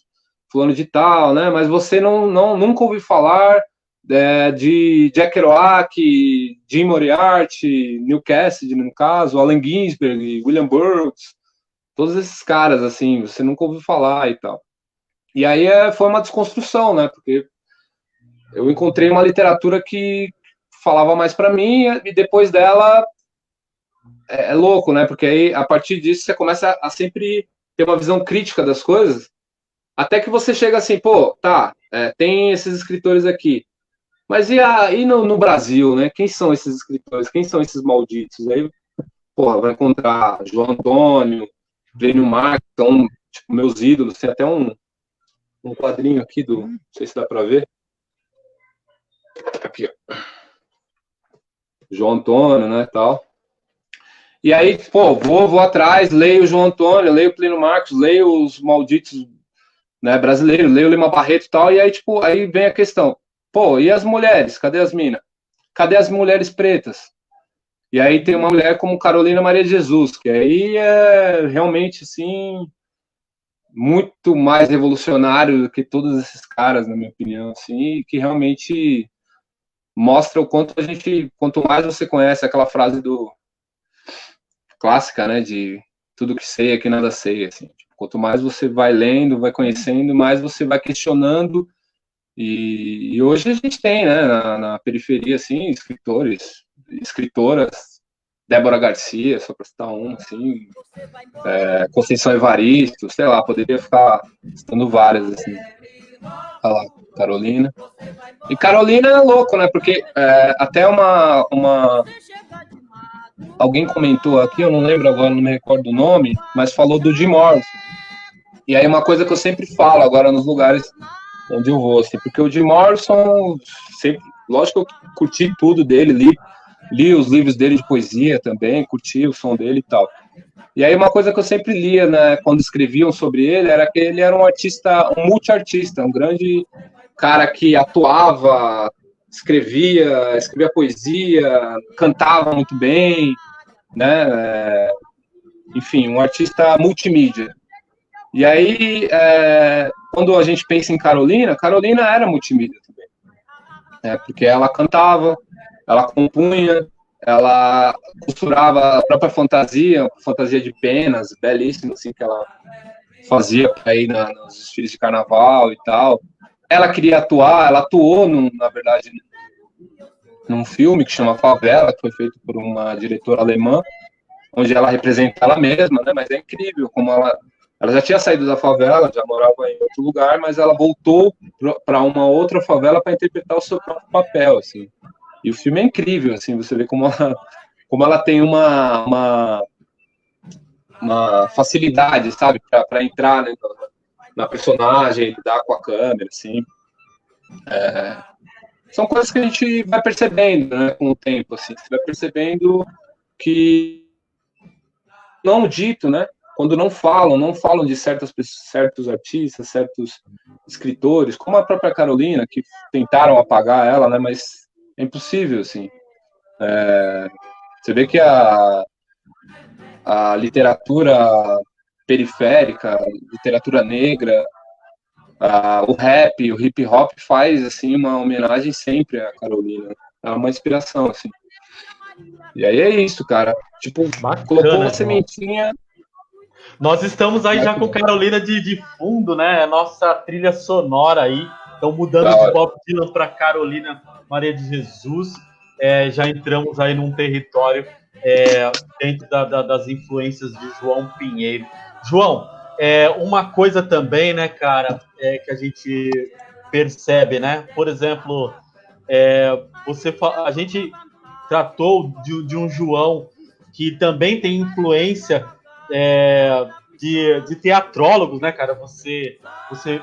fulano de tal, né, mas você nunca ouviu falar de Jack Kerouac, Jim Moriarty, Neil Cassidy, no caso, Allen Ginsberg, William Burroughs, todos esses caras, assim, você nunca ouviu falar e tal. E aí foi uma desconstrução, né, porque eu encontrei uma literatura que falava mais para mim, e depois dela é louco, né? Porque aí, a partir disso, você começa a sempre ter uma visão crítica das coisas, até que você chega assim, pô, tá, tem esses escritores aqui, mas e no Brasil, né? Quem são esses escritores? Quem são esses malditos? Aí, porra, vai encontrar João Antônio, Plínio Marcos, são, tipo, meus ídolos, tem até um quadrinho aqui não sei se dá para ver. Aqui, ó. João Antônio, né, tal. E aí, pô, vou atrás, leio o João Antônio, leio o Plínio Marcos, leio os malditos, né, brasileiros, leio o Lima Barreto e tal, e aí, tipo, aí vem a questão, pô, e as mulheres? Cadê as minas? Cadê as mulheres pretas? E aí tem uma mulher como Carolina Maria de Jesus, que aí é realmente, assim, muito mais revolucionário do que todos esses caras, na minha opinião, assim, que realmente mostra o quanto mais você conhece aquela frase clássica, né, de tudo que sei é que nada sei, assim, quanto mais você vai lendo, vai conhecendo, mais você vai questionando, e hoje a gente tem, né, na periferia, assim, escritores, escritoras, Débora Garcia, só para citar uma, assim, Conceição Evaristo, sei lá, poderia ficar citando várias, assim. Olha lá, Carolina. E Carolina é louco, né? Porque até alguém comentou aqui, eu não lembro agora, não me recordo o nome, mas falou do Jim Morrison. E aí uma coisa que eu sempre falo agora nos lugares onde eu vou, assim, porque o Jim Morrison, sempre, lógico que eu curti tudo dele, li os livros dele de poesia também, curti o som dele e tal. E aí uma coisa que eu sempre lia, né, quando escreviam sobre ele, era que ele era um artista, um multiartista, um grande cara que atuava, escrevia poesia, cantava muito bem, né, enfim, um artista multimídia. E aí, quando a gente pensa em Carolina era multimídia também, né, porque ela cantava, ela compunha, ela costurava a própria fantasia de penas, belíssima, assim, que ela fazia para ir nos desfiles de carnaval e tal. Ela queria atuar, ela atuou, na verdade, num filme que chama Favela, que foi feito por uma diretora alemã, onde ela representa ela mesma, né? Mas é incrível como ela já tinha saído da favela, já morava em outro lugar, mas ela voltou para uma outra favela para interpretar o seu próprio papel, assim. E o filme é incrível, assim, você vê como ela tem uma facilidade, sabe, para entrar, né, na personagem, lidar com a câmera, assim. São coisas que a gente vai percebendo, né, com o tempo, assim. Você vai percebendo que não dito, né, quando não falam de certos artistas, certos escritores, como a própria Carolina, que tentaram apagar ela, né, mas é impossível, assim. Você vê que a literatura periférica, a literatura negra, o rap, o hip hop faz, assim, uma homenagem sempre à Carolina. É uma inspiração, assim. E aí é isso, cara. Tipo, Bacana, colocou uma João. sementinha. Nós estamos aí já com Carolina de fundo, né? Nossa trilha sonora aí. Então, mudando de Bob Dylan para Carolina Maria de Jesus, já entramos aí num território dentro das influências de João Pinheiro. João, uma coisa também, né, cara, que a gente percebe, né? Por exemplo, a gente tratou de um João que também tem influência de teatrólogos, né, cara? Você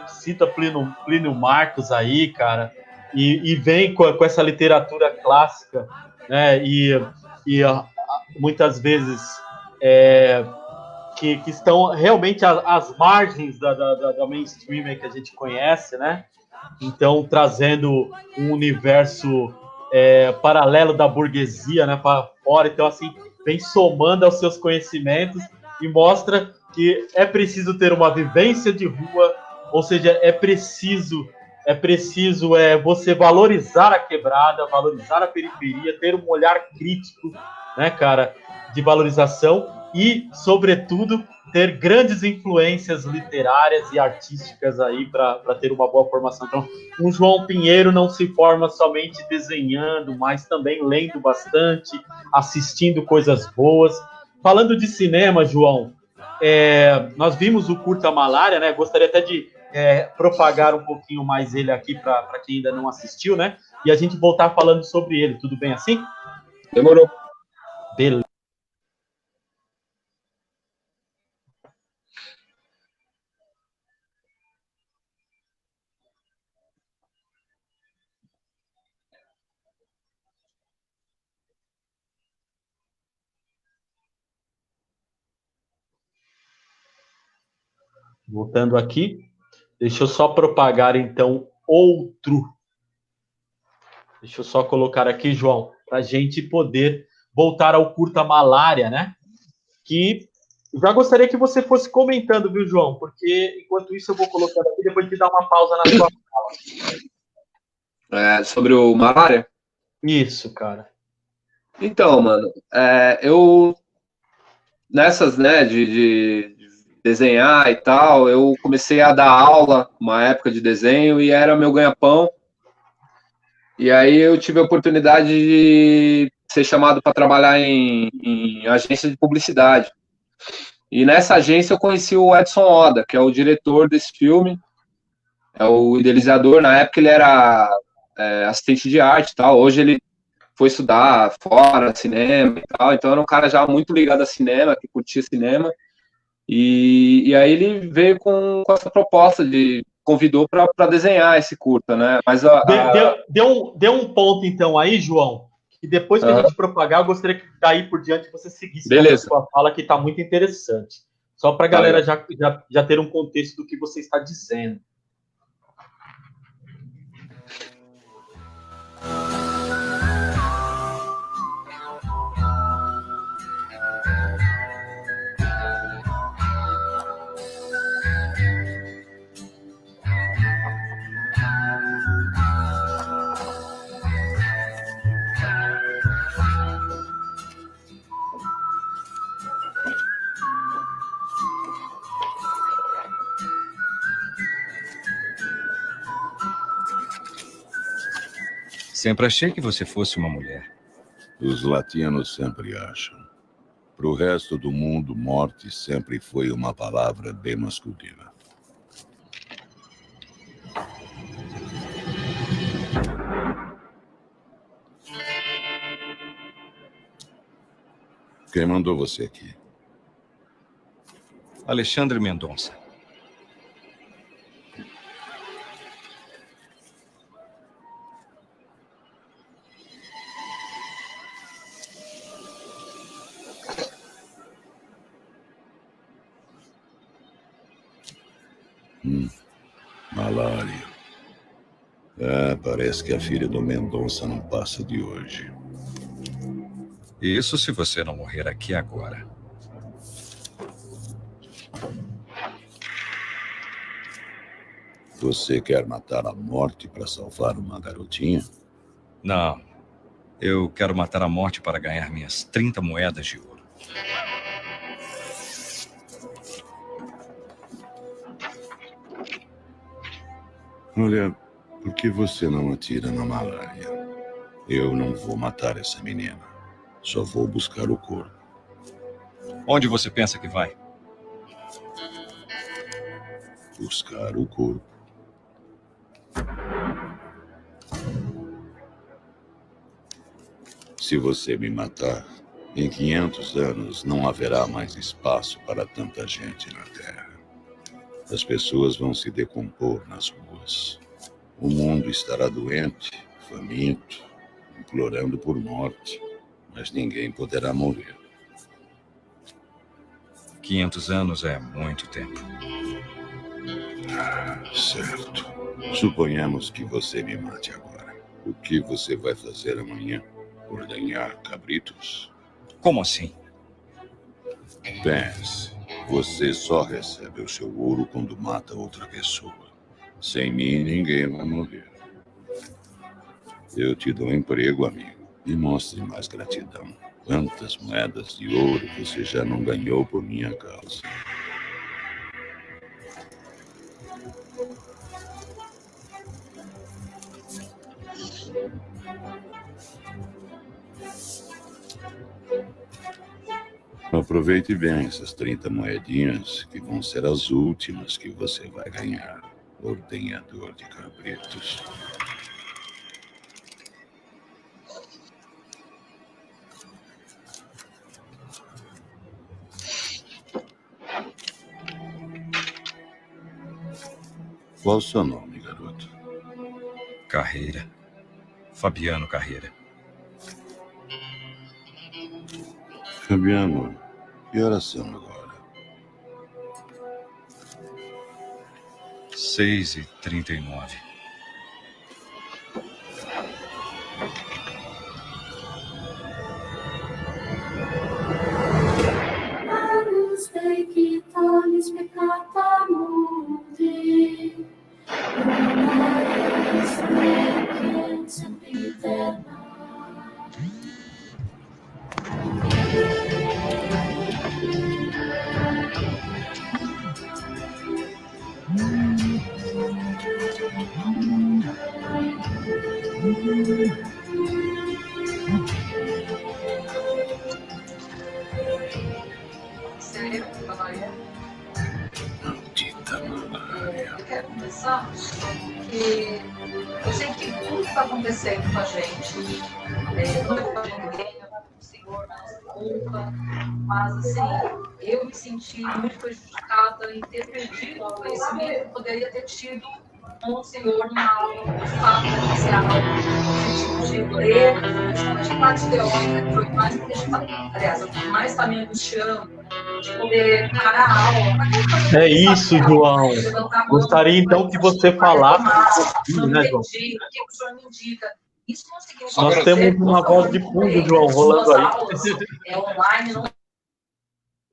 cita Plínio Marcos aí, cara, e vem com essa literatura clássica, né? E muitas vezes que estão realmente às margens da mainstream que a gente conhece, né? Então, trazendo um universo paralelo da burguesia, né, para fora. Então, assim, vem somando aos seus conhecimentos e mostra que é preciso ter uma vivência de rua, ou seja, é preciso você valorizar a quebrada, valorizar a periferia, ter um olhar crítico, né, cara, de valorização e, sobretudo, ter grandes influências literárias e artísticas aí para ter uma boa formação. Então, um João Pinheiro não se forma somente desenhando, mas também lendo bastante, assistindo coisas boas. Falando de cinema, João, nós vimos o Curta Malária, né? Gostaria até de propagar um pouquinho mais ele aqui para quem ainda não assistiu, né? E a gente voltar falando sobre ele. Tudo bem assim? Demorou. Beleza. Voltando aqui, deixa eu só propagar, então, outro. Deixa eu só colocar aqui, João, para a gente poder voltar ao Curta Malária, né? Que já gostaria que você fosse comentando, viu, João? Porque, enquanto isso, eu vou colocar aqui, depois de dar uma pausa na sua fala. Sobre o Malária? Isso, cara. Então, mano, eu... Nessas, né, de desenhar e tal, eu comecei a dar aula uma época de desenho e era meu ganha-pão. E aí eu tive a oportunidade de ser chamado para trabalhar em agência de publicidade. E nessa agência eu conheci o Edson Oda, que é o diretor desse filme, é o idealizador. Na época ele era assistente de arte e tal, hoje ele foi estudar fora, cinema e tal, então era um cara já muito ligado a cinema, que curtia cinema. E aí ele veio com essa proposta convidou para desenhar esse curta, né? Mas deu um ponto então aí, João, e depois que a gente propagar, eu gostaria que daí por diante você seguisse com a sua fala, que está muito interessante. Só para a galera já ter um contexto do que você está dizendo. Sempre achei que você fosse uma mulher. Os latinos sempre acham. Para o resto do mundo, morte sempre foi uma palavra bem masculina. Quem mandou você aqui? Alexandre Mendonça. Malária. Parece que a filha do Mendonça não passa de hoje. Isso se você não morrer aqui agora. Você quer matar a morte para salvar uma garotinha? Não. Eu quero matar a morte para ganhar minhas 30 moedas de ouro. Olha, por que você não atira na malária? Eu não vou matar essa menina. Só vou buscar o corpo. Onde você pensa que vai? Buscar o corpo. Se você me matar, em 500 anos não haverá mais espaço para tanta gente na Terra. As pessoas vão se decompor nas ruas. O mundo estará doente, faminto, implorando por morte, mas ninguém poderá morrer. 500 anos é muito tempo. Certo. Suponhamos que você me mate agora. O que você vai fazer amanhã? Ordenhar cabritos? Como assim? Pense. Você só recebe o seu ouro quando mata outra pessoa. Sem mim, ninguém vai morrer. Eu te dou emprego, amigo. Me mostre mais gratidão. Quantas moedas de ouro você já não ganhou por minha causa? Aproveite bem essas 30 moedinhas, que vão ser as últimas que você vai ganhar, ordenhador de cabritos. Qual o seu nome, garoto? Carreira. Fabiano Carreira. Fabiano, que horas são agora? 6h39. Agnus Dei qui tollis peccata mundi, Agnus Dei et sempiterna. Sério, Malária? Maldita malária. Eu quero começar porque eu sei que tudo está acontecendo com a gente. Não é culpa de ninguém, eu não consigo dor na nossa conta, mas assim, eu me senti muito prejudicada em ter perdido o conhecimento que poderia ter tido com o senhor numa aula de fato presencial, no sentido de ler, principalmente a parte teórica, que foi mais que aliás, o que mais está me angustiando, de poder encarar a aula. É isso, João. Gostaria então que você falasse um pouquinho, né, João? O que o senhor me indica? Isso não significa Nós temos uma voz de fundo, João, rolando aí. É online, não.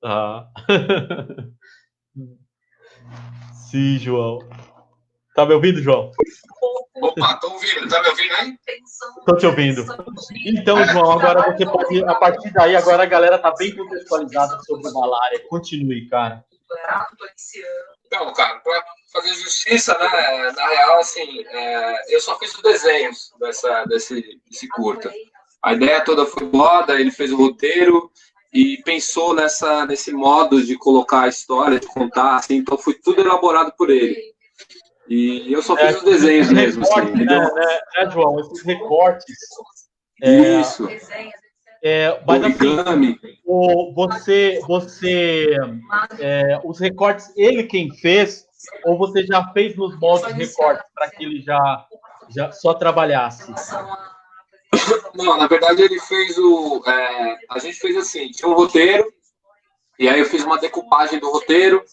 Ah. Sim, João. Tá me ouvindo, João? Opa, tô ouvindo. Tá me ouvindo aí? Tô te ouvindo. Então, João, agora você pode, a partir daí, agora a galera tá bem contextualizada sobre malária. Continue, cara. Então, cara, pra fazer justiça, né, na real, assim, eu só fiz os desenhos desse curta. A ideia toda foi foda, ele fez o roteiro e pensou nesse modo de colocar a história, de contar, assim, então foi tudo elaborado por ele. E eu só fiz os desenhos mesmo, assim, entendeu? Né, João? Esses recortes. Isso. Mas origami. Assim, os recortes, ele quem fez, ou você já fez nos moldes recortes para que ele já só trabalhasse? Não, na verdade ele fez a gente fez assim, tinha um roteiro, e aí eu fiz uma decupagem do roteiro.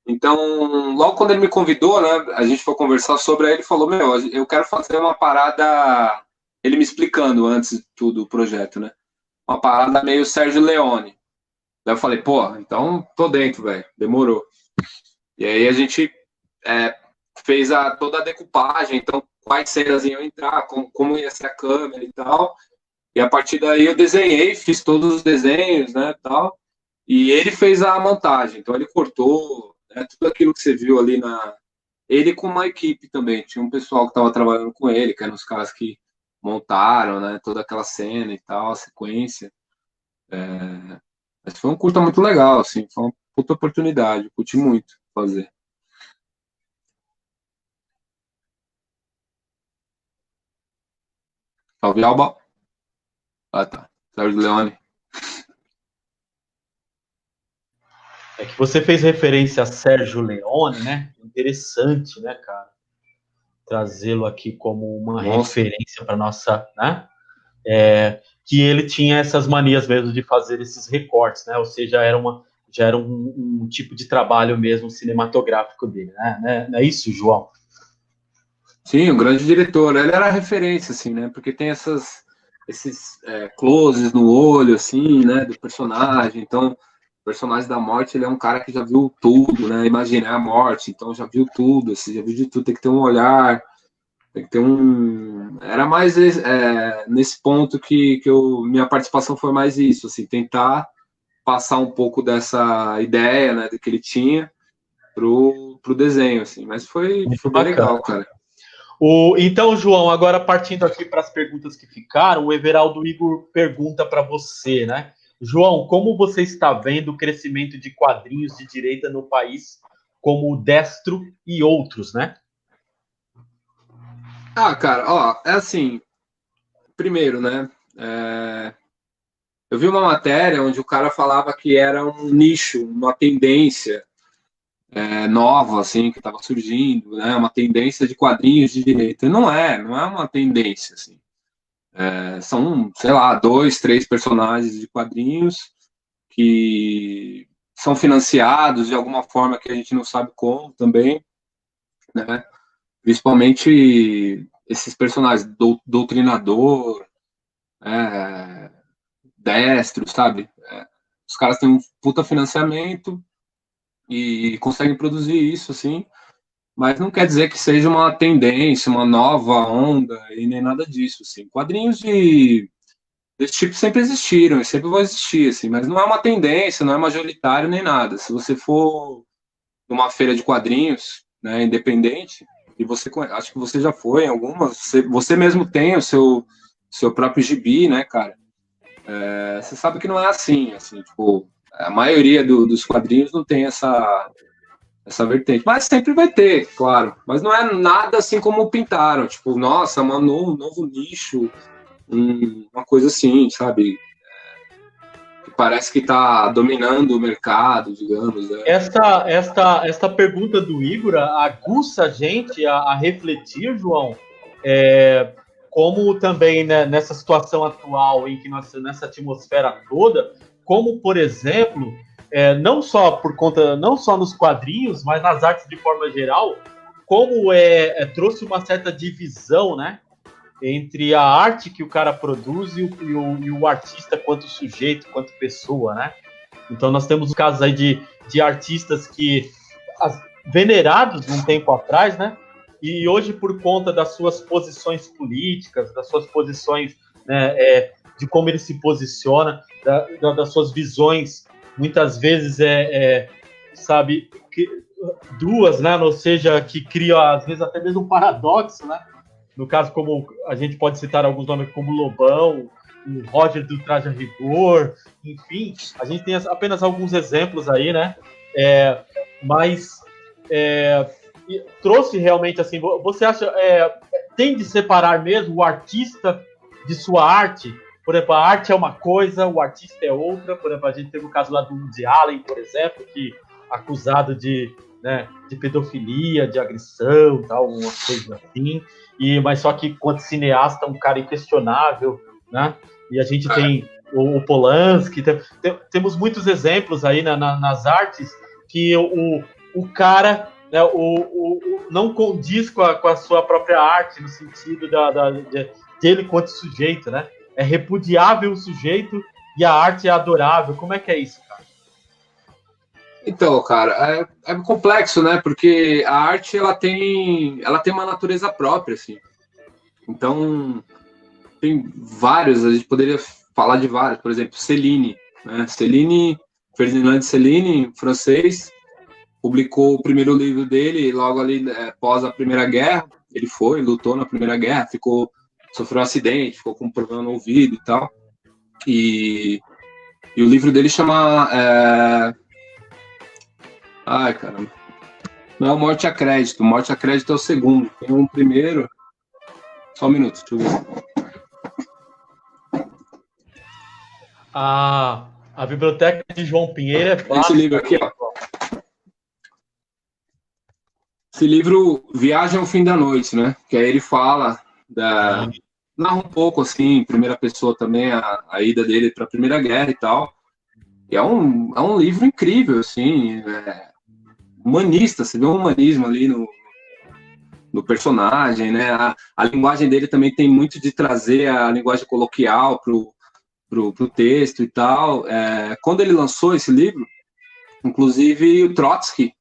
Então, logo quando ele me convidou, né, a gente foi conversar sobre, aí ele falou, eu quero fazer uma parada, ele me explicando antes de tudo o projeto, né, uma parada meio Sérgio Leone. Daí eu falei, pô, então tô dentro, velho, demorou. E aí a gente fez toda a decupagem, então quais cenas iam entrar, como ia ser a câmera e tal, e a partir daí eu desenhei, fiz todos os desenhos, né, tal, e ele fez a montagem, então ele cortou, tudo aquilo que você viu ali ele com uma equipe também, tinha um pessoal que estava trabalhando com ele, que eram os caras que montaram, né, toda aquela cena e tal, a sequência. Mas foi um curta muito legal, assim, foi uma puta oportunidade, curti muito fazer. Salve, Alba. Ah, tá. Sérgio Leone. É que você fez referência a Sérgio Leone, né? Interessante, né, cara? Trazê-lo aqui como uma referência para nossa, né? Que ele tinha essas manias mesmo de fazer esses recortes, né? Ou seja, já era um tipo de trabalho mesmo cinematográfico dele, né? Não é isso, João? Sim, um grande diretor. Ele era referência, assim, né? Porque tem esses closes no olho, assim, né? Do personagem. Então, o personagem da morte, ele é um cara que já viu tudo, né? Imaginar a morte, então já viu tudo, assim, já viu de tudo. Tem que ter um olhar, tem que ter um... Era mais nesse ponto que minha participação foi mais isso, assim, tentar passar um pouco dessa ideia, né, do que ele tinha pro desenho, assim. Mas foi bem legal, cara. Então, João, agora partindo aqui para as perguntas que ficaram, o Everaldo Igor pergunta para você, né? João, como você está vendo o crescimento de quadrinhos de direita no país, como o Destro e outros, né? Cara, ó, é assim, primeiro, né, eu vi uma matéria onde o cara falava que era um nicho, uma tendência nova, assim, que estava surgindo, né, uma tendência de quadrinhos de direita. Não é uma tendência, assim. São, sei lá, 2, 3 personagens de quadrinhos que são financiados de alguma forma que a gente não sabe como também, né? Principalmente esses personagens, Doutrinador, Destro, sabe? Os caras têm um puta financiamento e conseguem produzir isso, assim, mas não quer dizer que seja uma tendência, uma nova onda, e nem nada disso, assim. Quadrinhos desse tipo sempre existiram e sempre vão existir, assim, mas não é uma tendência, não é majoritário nem nada. Se você for numa feira de quadrinhos, né, independente, e acho que você já foi em algumas, você mesmo tem o seu próprio gibi, né, cara? Você sabe que não é assim, tipo, a maioria dos quadrinhos não tem essa vertente, mas sempre vai ter, claro, mas não é nada assim como pintaram, tipo, nossa, um novo nicho, uma coisa assim, sabe? que parece que está dominando o mercado, digamos. Né? Esta pergunta do Igor aguça a gente a refletir, João, como também, né, nessa situação atual em que nessa atmosfera toda, como, por exemplo, não só nos quadrinhos, mas nas artes de forma geral, como trouxe uma certa divisão, né, entre a arte que o cara produz e o artista quanto sujeito, quanto pessoa, né? Então nós temos os casos aí de artistas que venerados um tempo atrás, né? E hoje, por conta das suas posições políticas, das suas posições, né, de como ele se posiciona, das suas visões, muitas vezes sabe, duas, né? Ou seja, que cria às vezes até mesmo um paradoxo, né? No caso, como a gente pode citar alguns nomes como Lobão, o Roger do Traje a Rigor, enfim, a gente tem apenas alguns exemplos aí, né? Mas trouxe realmente assim, você acha, tem de separar mesmo o artista de sua arte? Por exemplo, a arte é uma coisa, o artista é outra. Por exemplo, a gente teve o caso lá do Woody Allen, por exemplo, que acusado de pedofilia, de agressão, tal, uma coisa assim. Mas só que, quanto cineasta, um cara inquestionável, né? E a gente tem o Polanski, temos muitos exemplos aí nas artes que o cara, né, não condiz com a sua própria arte, no sentido dele quanto sujeito, né? É repudiável o sujeito e a arte é adorável. Como é que é isso, cara? Então, cara, é complexo, né? Porque a arte ela tem uma natureza própria, assim. Então, tem vários, a gente poderia falar de vários, por exemplo, Céline, né? Ferdinand Céline, francês, publicou o primeiro livro dele logo ali após a Primeira Guerra. Ele lutou na Primeira Guerra, sofreu um acidente, ficou com um problema no ouvido e tal. E o livro dele chama... Ai, caramba. Não é o Morte a Crédito. Morte a Crédito é o segundo. Tem um primeiro. Só um minuto, deixa eu ver. A biblioteca de João Pinheiro é fácil. Esse livro aqui, ó. Esse livro, Viagem ao Fim da Noite, né? Que aí ele fala narra um pouco, assim, em primeira pessoa também, a ida dele para a Primeira Guerra e tal. E é um livro incrível, assim, humanista, você vê um humanismo ali no personagem, né? A linguagem dele também tem muito de trazer a linguagem coloquial pro texto e tal. Quando ele lançou esse livro, inclusive o Trotsky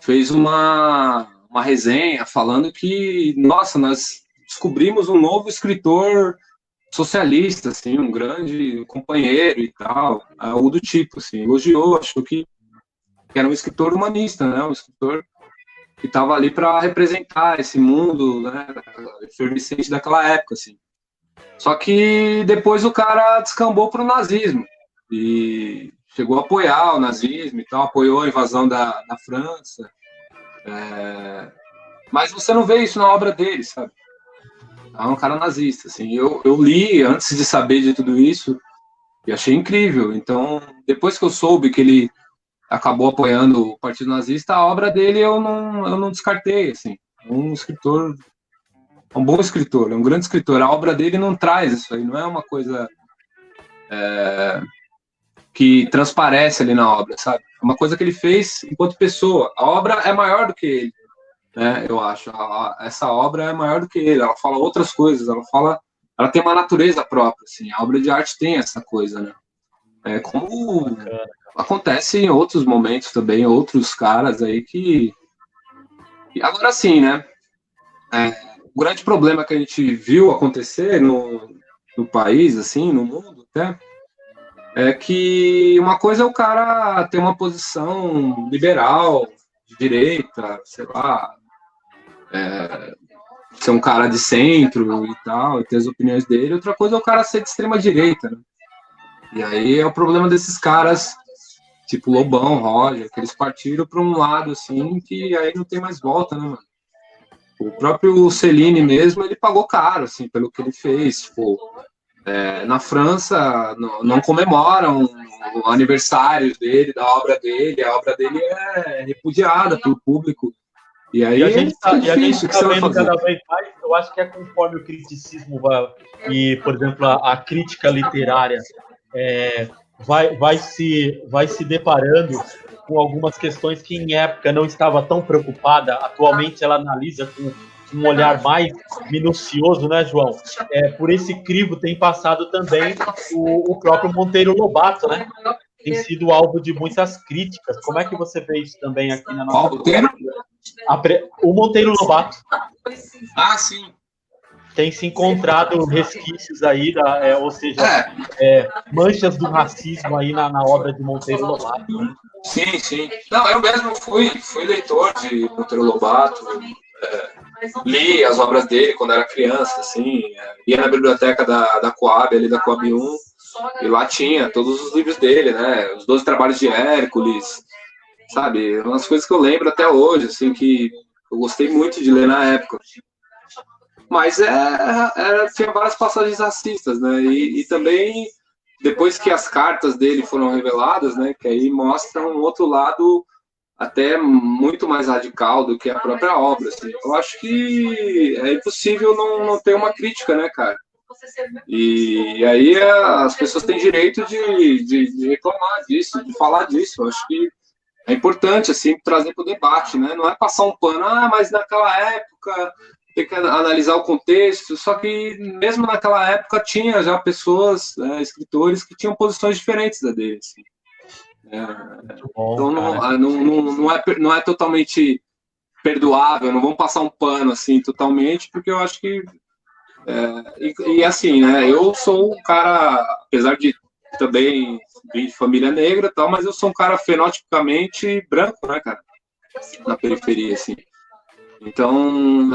fez uma resenha falando que, nossa, nós descobrimos um novo escritor socialista, assim, um grande companheiro e tal, algo do tipo, assim, elogiou, achou que era um escritor humanista, né, um escritor que estava ali para representar esse mundo, né, efervescente daquela época, assim. Só que depois o cara descambou para o nazismo e chegou a apoiar o nazismo e tal, apoiou a invasão da França, mas você não vê isso na obra dele, sabe? É um cara nazista, assim. Eu li antes de saber de tudo isso e achei incrível. Então, depois que eu soube que ele acabou apoiando o Partido Nazista, a obra dele eu não descartei, assim. Um escritor, um bom escritor, um grande escritor. A obra dele não traz isso aí, não é uma coisa que transparece ali na obra, sabe? É uma coisa que ele fez enquanto pessoa. A obra é maior do que ele. Eu acho, essa obra é maior do que ele, ela fala outras coisas, ela tem uma natureza própria, assim, a obra de arte tem essa coisa, né, como acontece em outros momentos também, outros caras aí que... Agora sim, né, o grande problema que a gente viu acontecer no país, assim, no mundo até, é que uma coisa é o cara ter uma posição liberal, de direita, sei lá, ser um cara de centro e tal, e ter as opiniões dele. Outra coisa é o cara ser de extrema direita, né? E aí é o problema desses caras, tipo Lobão, Roger, que eles partiram para um lado, assim, que aí não tem mais volta, né, mano? O próprio Céline mesmo, ele pagou caro, assim, pelo que ele fez, tipo, Na França não comemoram o aniversário dele, da obra dele, a obra dele é repudiada pelo público. E aí a gente é difícil, o que você vai vendo fazer? cada vez mais, eu acho que é conforme o criticismo vai, e, por exemplo, a crítica literária vai se deparando com algumas questões que em época não estava tão preocupada, atualmente ela analisa com um olhar mais minucioso, né, João? Por esse crivo tem passado também o próprio Monteiro Lobato, né? Tem sido alvo de muitas críticas. Como é que você vê isso também aqui na nossa... O Monteiro Lobato. Ah, sim. Tem se encontrado resquícios aí, ou seja, manchas do racismo aí na obra de Monteiro Lobato. Né? Sim, sim. Não, eu mesmo fui leitor de Monteiro Lobato, li as obras dele quando era criança, assim, ia na biblioteca da Coab, ali da Coab 1, e lá tinha todos os livros dele, né, os 12 Trabalhos de Hércules, sabe, umas coisas que eu lembro até hoje, assim, que eu gostei muito de ler na época. Mas tinha várias passagens racistas, né, e também, depois que as cartas dele foram reveladas, né, que aí mostram um outro lado até muito mais radical do que a própria obra. Assim. Eu acho que é impossível não ter uma crítica, né, cara? E aí as pessoas têm direito de reclamar disso, de falar disso. Eu acho que é importante, assim, trazer para o debate, né? Não é passar um pano, mas naquela época tem que analisar o contexto, só que mesmo naquela época tinha já pessoas, escritores, que tinham posições diferentes da dele, assim. Então não é totalmente perdoável, não vamos passar um pano assim totalmente, porque eu acho que e assim, né, eu sou um cara, apesar de também vir de família negra e tal, mas eu sou um cara fenotipicamente branco, né, cara, na periferia, assim. Então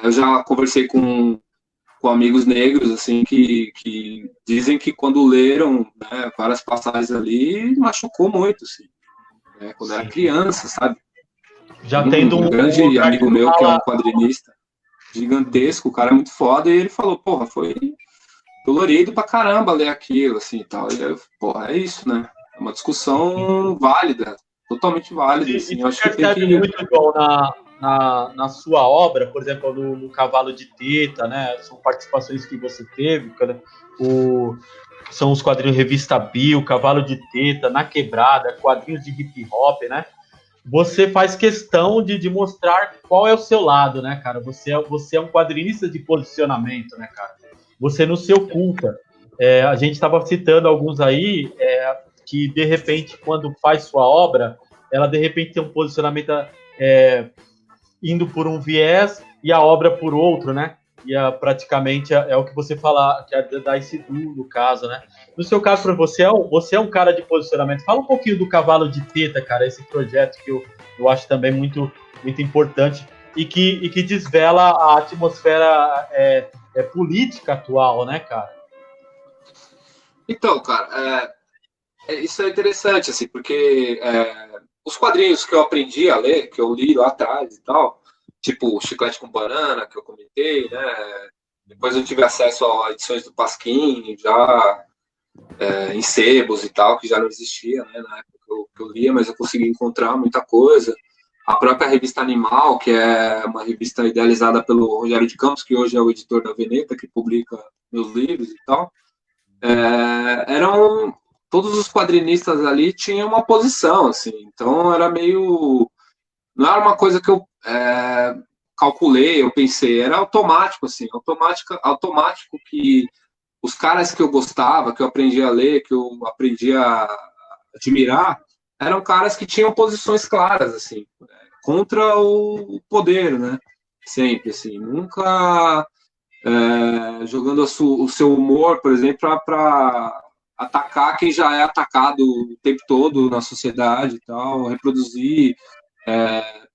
eu já conversei com amigos negros, assim, que dizem que quando leram, né, várias passagens ali, machucou muito, assim, né, quando era criança, sabe? Já tendo um grande amigo meu, que é um quadrinista gigantesco, o cara é muito foda, e ele falou, porra, foi dolorido pra caramba ler aquilo, assim, e tal. E eu, porra, é isso, né? É uma discussão válida, totalmente válida, assim, eu acho que tem que... muito igual na sua obra, por exemplo, no Cavalo de Teta, né? São participações que você teve, são os quadrinhos Revista Bill, Cavalo de Teta, Na Quebrada, quadrinhos de hip hop, né? Você faz questão de mostrar qual é o seu lado, né, cara? Você é um quadrinista de posicionamento, né, cara? Você não se oculta. A gente estava citando alguns aí que, de repente, quando faz sua obra, ela, de repente, tem um posicionamento indo por um viés e a obra por outro, né? E praticamente é o que você fala, que é da ICDU, no caso, né? No seu caso, para você é um cara de posicionamento. Fala um pouquinho do Cavalo de Teta, cara, esse projeto que eu acho também muito, muito importante e que desvela a atmosfera política atual, né, cara? Então, cara, isso é interessante, assim, porque os quadrinhos que eu aprendi a ler, que eu li lá atrás e tal, tipo Chiclete com Banana, que eu comentei, né? Depois eu tive acesso a edições do Pasquim, já em sebos e tal, que já não existia, né, na época que eu lia, mas eu consegui encontrar muita coisa. A própria revista Animal, que é uma revista idealizada pelo Rogério de Campos, que hoje é o editor da Veneta, que publica meus livros e tal, todos os quadrinistas ali tinham uma posição, assim, então era meio... Não era uma coisa que eu calculei, eu pensei, era automático, assim, automático que os caras que eu gostava, que eu aprendi a ler, que eu aprendi a admirar, eram caras que tinham posições claras, assim, contra o poder, né? Sempre, assim, nunca jogando o seu humor, por exemplo, para atacar quem já é atacado o tempo todo na sociedade e tal, reproduzir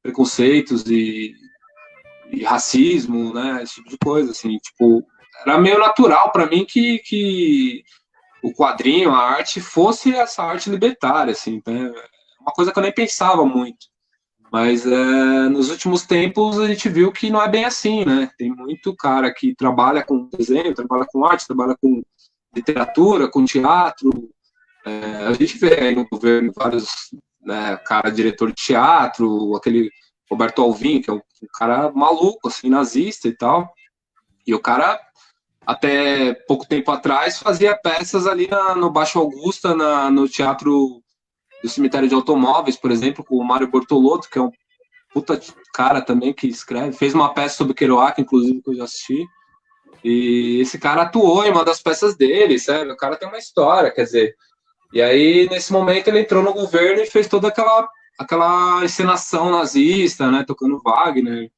preconceitos e racismo, né? Esse tipo de coisa, assim, tipo, era meio natural para mim que o quadrinho, a arte, fosse essa arte libertária, assim, né? Uma coisa que eu nem pensava muito. Mas nos últimos tempos a gente viu que não é bem assim, né? Tem muito cara que trabalha com desenho, trabalha com arte, trabalha com literatura, com teatro. A gente vê aí no governo vários, né, cara, diretor de teatro, aquele Roberto Alvim, que é um cara maluco, assim, nazista e tal. E o cara, até pouco tempo atrás, fazia peças ali no Baixo Augusta, no Teatro do Cemitério de Automóveis, por exemplo, com o Mário Bortolotto, que é um puta cara também que escreve. Fez uma peça sobre Kerouac, inclusive, que eu já assisti. E esse cara atuou em uma das peças dele, sabe? O cara tem uma história, quer dizer... E aí, nesse momento, ele entrou no governo e fez toda aquela encenação nazista, né? Tocando Wagner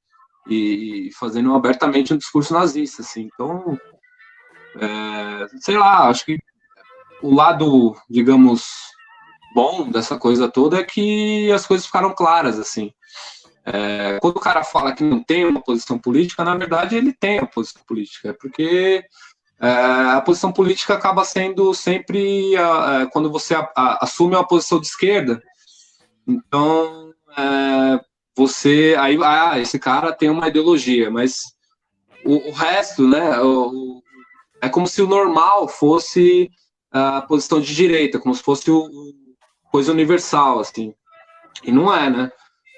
e fazendo abertamente um discurso nazista, assim. Então, sei lá, acho que o lado, digamos, bom dessa coisa toda é que as coisas ficaram claras, assim. Quando o cara fala que não tem uma posição política, na verdade ele tem uma posição política, porque a posição política acaba sendo sempre quando você assume uma posição de esquerda, então você aí esse cara tem uma ideologia, mas o resto, né, é como se o normal fosse a posição de direita, como se fosse coisa universal, assim, e não é, né?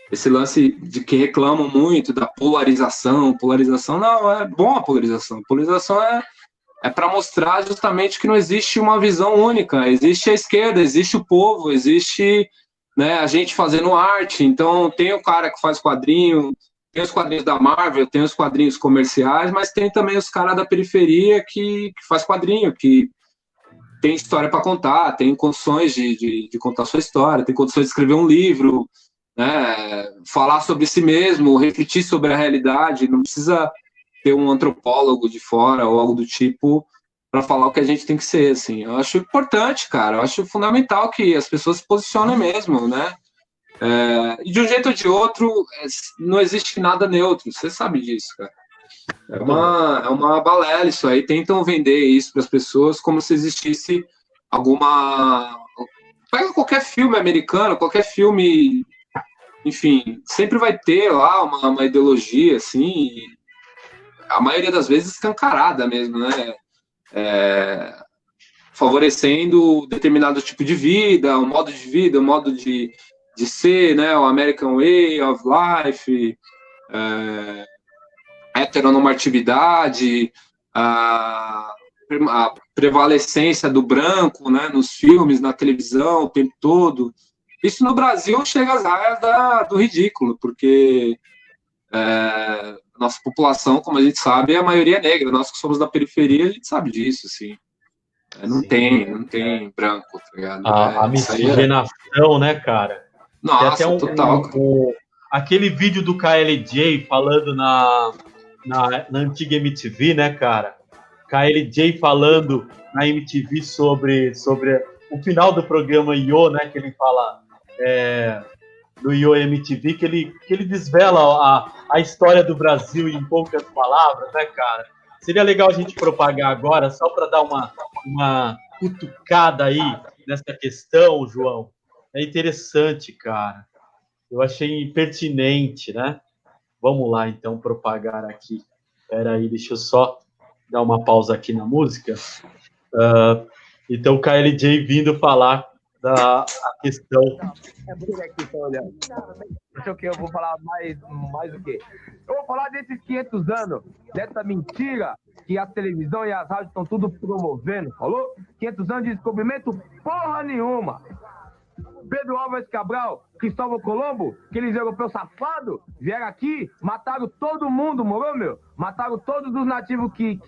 Esse lance de que reclamam muito da polarização, não, é bom a polarização. A polarização é para mostrar justamente que não existe uma visão única. Existe a esquerda, existe o povo, existe, né, a gente fazendo arte. Então, tem o cara que faz quadrinho, tem os quadrinhos da Marvel, tem os quadrinhos comerciais, mas tem também os caras da periferia que faz quadrinho, que tem história para contar, tem condições de contar sua história, tem condições de escrever um livro, né, falar sobre si mesmo, refletir sobre a realidade. Não precisa ter um antropólogo de fora ou algo do tipo para falar o que a gente tem que ser, assim. Eu acho importante, cara, eu acho fundamental que as pessoas se posicionem mesmo, né, e de um jeito ou de outro não existe nada neutro, você sabe disso, cara. É uma balela isso aí, tentam vender isso para as pessoas como se existisse alguma... Pega qualquer filme americano, qualquer filme... Enfim, sempre vai ter lá uma ideologia, assim, a maioria das vezes escancarada mesmo, né? Favorecendo determinado tipo de vida, um modo de vida, um modo de ser, né? O American Way of Life, heteronormatividade, a prevalecência do branco, né? Nos filmes, na televisão, o tempo todo. Isso no Brasil chega às raias do ridículo, porque nossa população, como a gente sabe, a maioria é negra. Nós que somos da periferia, a gente sabe disso, assim. Não tem branco, tá ligado? A miscigenação, né, cara? Nossa, tem até total. Aquele vídeo do KLJ falando na antiga MTV, né, cara? KLJ falando na MTV sobre o final do programa Yo, né, que ele fala do Yo MTV, que ele desvela a história do Brasil em poucas palavras, né, cara? Seria legal a gente propagar agora, só para dar uma cutucada aí nessa questão, João. É interessante, cara. Eu achei pertinente, né? Vamos lá, então, propagar aqui. Espera aí, deixa eu só dar uma pausa aqui na música. Então, o KLJ vindo falar da questão. É por aqui, tá olhando. Não sei o que, eu vou falar mais o quê? Eu vou falar desses 500 anos, dessa mentira que a televisão e as rádios estão tudo promovendo, falou? 500 anos de descobrimento, porra nenhuma. Pedro Álvares Cabral, Cristóvão Colombo, aqueles europeus safados, vieram aqui, mataram todo mundo, morou, meu? Mataram todos os nativos que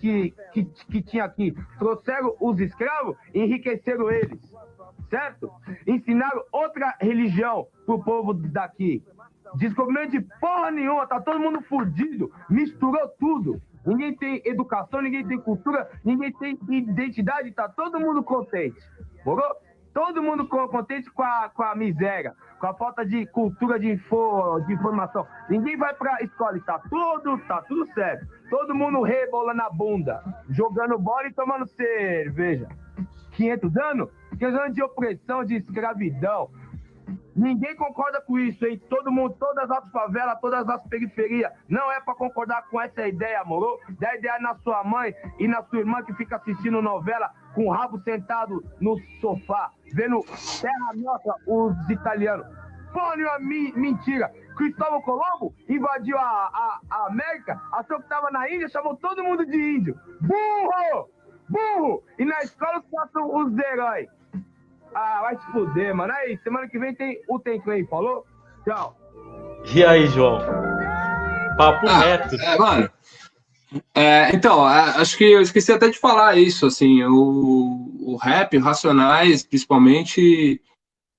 tinha aqui. Trouxeram os escravos e enriqueceram eles, certo? Ensinaram outra religião pro povo daqui. Descobrimento de porra nenhuma, tá todo mundo fudido, misturou tudo. Ninguém tem educação, ninguém tem cultura, ninguém tem identidade, tá todo mundo contente, morou? Todo mundo contente com a miséria, com a falta de cultura de informação. Ninguém vai pra escola e tá tudo certo. Todo mundo rebolando a bunda, jogando bola e tomando cerveja. 500 anos? 500 anos de opressão, de escravidão. Ninguém concorda com isso, hein? Todo mundo, todas as favelas, todas as periferias. Não é pra concordar com essa ideia, moro? Dá ideia na sua mãe e na sua irmã que fica assistindo novela com o rabo sentado no sofá, vendo Terra Nossa, os italianos. Porra, mentira. Cristóvão Colombo invadiu a América, achou que tava na Índia, chamou todo mundo de índio. Burro! Burro! E na escola são os heróis. Ah, vai se fuder, mano. Aí, semana que vem tem o Tem Clay, falou? Tchau. E aí, João? Papo reto. Mano, então, acho que eu esqueci até de falar isso, assim, o rap, o Racionais, principalmente,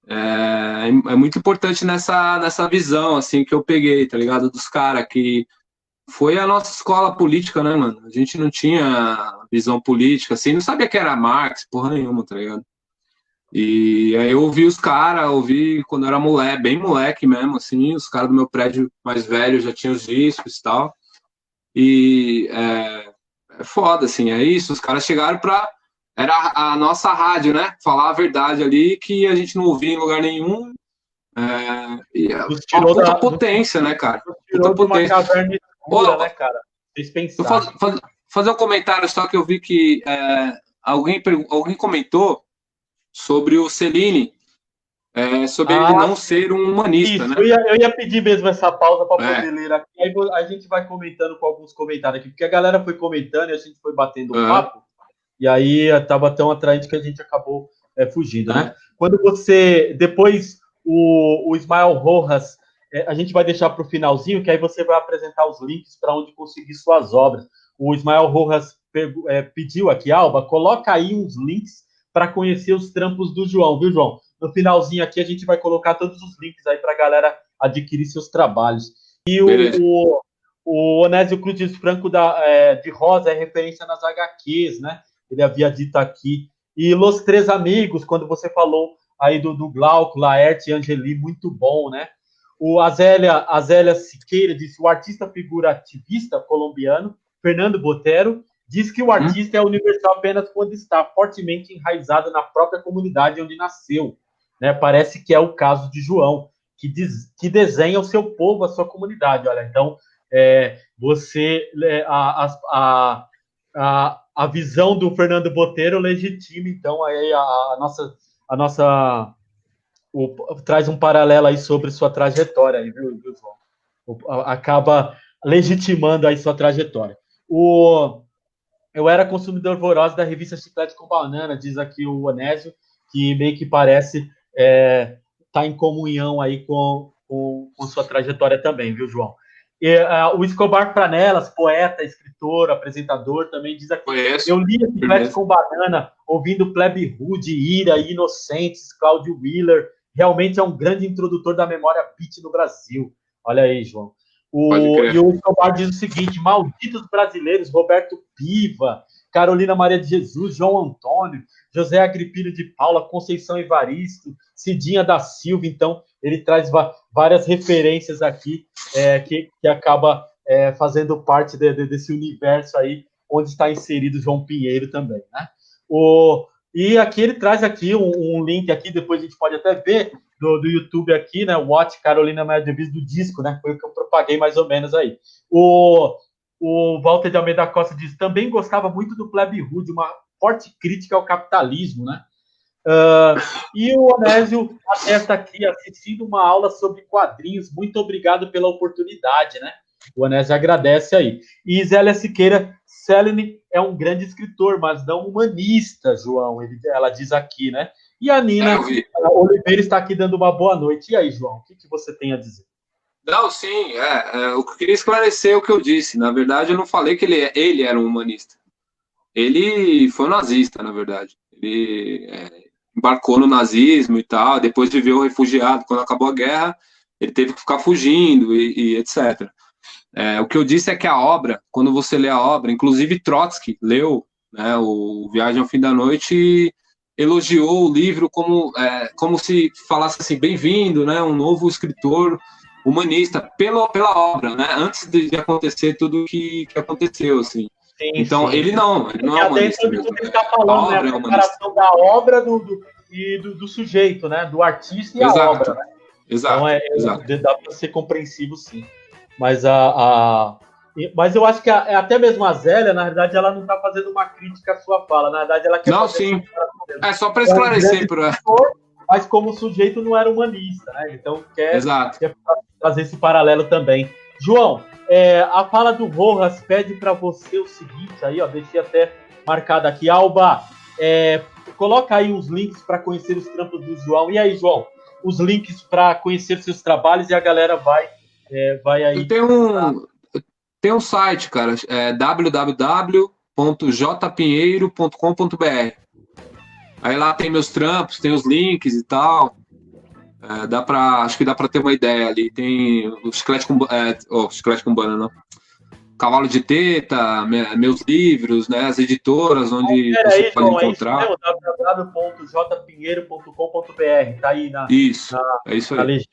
é muito importante nessa visão, assim, que eu peguei, tá ligado? Dos caras que foi a nossa escola política, né, mano? A gente não tinha visão política, assim, não sabia que era Marx, porra nenhuma, tá ligado? E aí eu ouvi os caras, ouvi quando eu era moleque, bem moleque mesmo, assim, os caras do meu prédio mais velho já tinham os discos e tal. E é foda, assim, é isso, os caras chegaram pra... Era a nossa rádio, né? Falar a verdade ali, que a gente não ouvia em lugar nenhum. E é uma puta potência, né, cara? Puta potência. Uma caverna escura, né, cara? Vocês pensaram. Fazer um comentário só que eu vi que alguém comentou sobre o Cellini, sobre ele não ser um humanista, isso, né? Eu ia pedir mesmo essa pausa para poder ler aqui. Aí a gente vai comentando com alguns comentários aqui, porque a galera foi comentando e a gente foi batendo um papo, e aí estava tão atraente que a gente acabou fugindo, né? Quando você... Depois, o Ismael Rojas, a gente vai deixar para o finalzinho, que aí você vai apresentar os links para onde conseguir suas obras. O Ismael Rojas pediu aqui, Alba, coloca aí uns links para conhecer os trampos do João, viu, João? No finalzinho aqui a gente vai colocar todos os links aí para a galera adquirir seus trabalhos. E o Onésio Cruz Franco de Rosa é referência nas HQs, né? Ele havia dito aqui. E Los Três Amigos, quando você falou aí do Glauco, Laerte e Angeli, muito bom, né? A Zélia Siqueira disse: o artista figurativista colombiano, Fernando Botero, diz que o artista é universal apenas quando está fortemente enraizado na própria comunidade onde nasceu. Né? Parece que é o caso de João, que desenha o seu povo, a sua comunidade. Olha, então, a visão do Fernando Botero legitima, então, aí traz um paralelo aí sobre sua trajetória, aí, viu, João? Acaba legitimando aí sua trajetória. Eu era consumidor voraz da revista Chiclete com Banana, diz aqui o Onésio, que meio que parece tá em comunhão aí com sua trajetória também, viu, João? O Escobar Pranelas, poeta, escritor, apresentador, também diz aqui: eu li Chiclete com Banana, ouvindo Plebe Rude, Ira, Inocentes, Cláudio Wheeler, realmente é um grande introdutor da memória beat no Brasil. Olha aí, João. E o Escobar diz o seguinte: malditos brasileiros, Roberto Piva, Carolina Maria de Jesus, João Antônio, José Agripino de Paula, Conceição Evaristo, Cidinha da Silva. Então, ele traz várias referências aqui que acaba fazendo parte desse universo aí, onde está inserido João Pinheiro também, né? E aqui ele traz aqui um link aqui, depois a gente pode até ver, do YouTube aqui, né? Watch Carolina Maria de Jesus do disco, né? Foi o que eu propaguei mais ou menos aí. O Walter de Almeida Costa diz: também gostava muito do Plebe Rude, uma forte crítica ao capitalismo, né? E o Onésio atesta aqui, assistindo uma aula sobre quadrinhos. Muito obrigado pela oportunidade, né? O Onésio agradece aí. E Zélia Siqueira: Cellini é um grande escritor, mas não humanista, João. Ela diz aqui, né? E a Nina Oliveira está aqui dando uma boa noite. E aí, João, o que você tem a dizer? Não, sim, eu queria esclarecer o que eu disse. Na verdade, eu não falei que ele era um humanista. Ele foi um nazista, na verdade. Ele embarcou no nazismo e tal, depois viveu refugiado. Quando acabou a guerra, ele teve que ficar fugindo e etc. O que eu disse é que a obra, quando você lê a obra, inclusive Trotsky leu, né, o Viagem ao Fim da Noite, e elogiou o livro como se falasse assim: bem-vindo, né, um novo escritor humanista pela obra, né, antes de acontecer tudo o que aconteceu, assim. Sim, então, sim. ele não é humanista. Dentro do que ele está falando, né, a comparação da obra do sujeito, né, do artista e Exato. a obra, né? Exato, Então exato. dá para ser compreensivo, sim. Mas mas eu acho que até mesmo a Zélia, na verdade, ela não está fazendo uma crítica à sua fala. Na verdade, ela quer Não, fazer sim. É só para esclarecer. Mas como o sujeito não era humanista, né? Então quer fazer esse paralelo também. João, a fala do Rojas pede para você o seguinte, aí, ó, deixei até marcado aqui. Alba, coloca aí os links para conhecer os trampos do João. E aí, João, os links para conhecer seus trabalhos e a galera vai aí. Tem um site, cara, www.jpinheiro.com.br. Aí lá tem meus trampos, tem os links e tal. Acho que dá para ter uma ideia ali. Tem o Chiclete com Banana, não. Cavalo de Teta, meus livros, né, as editoras onde você pode encontrar. www.jpinheiro.com.br, tá aí Isso, é isso na aí. legenda.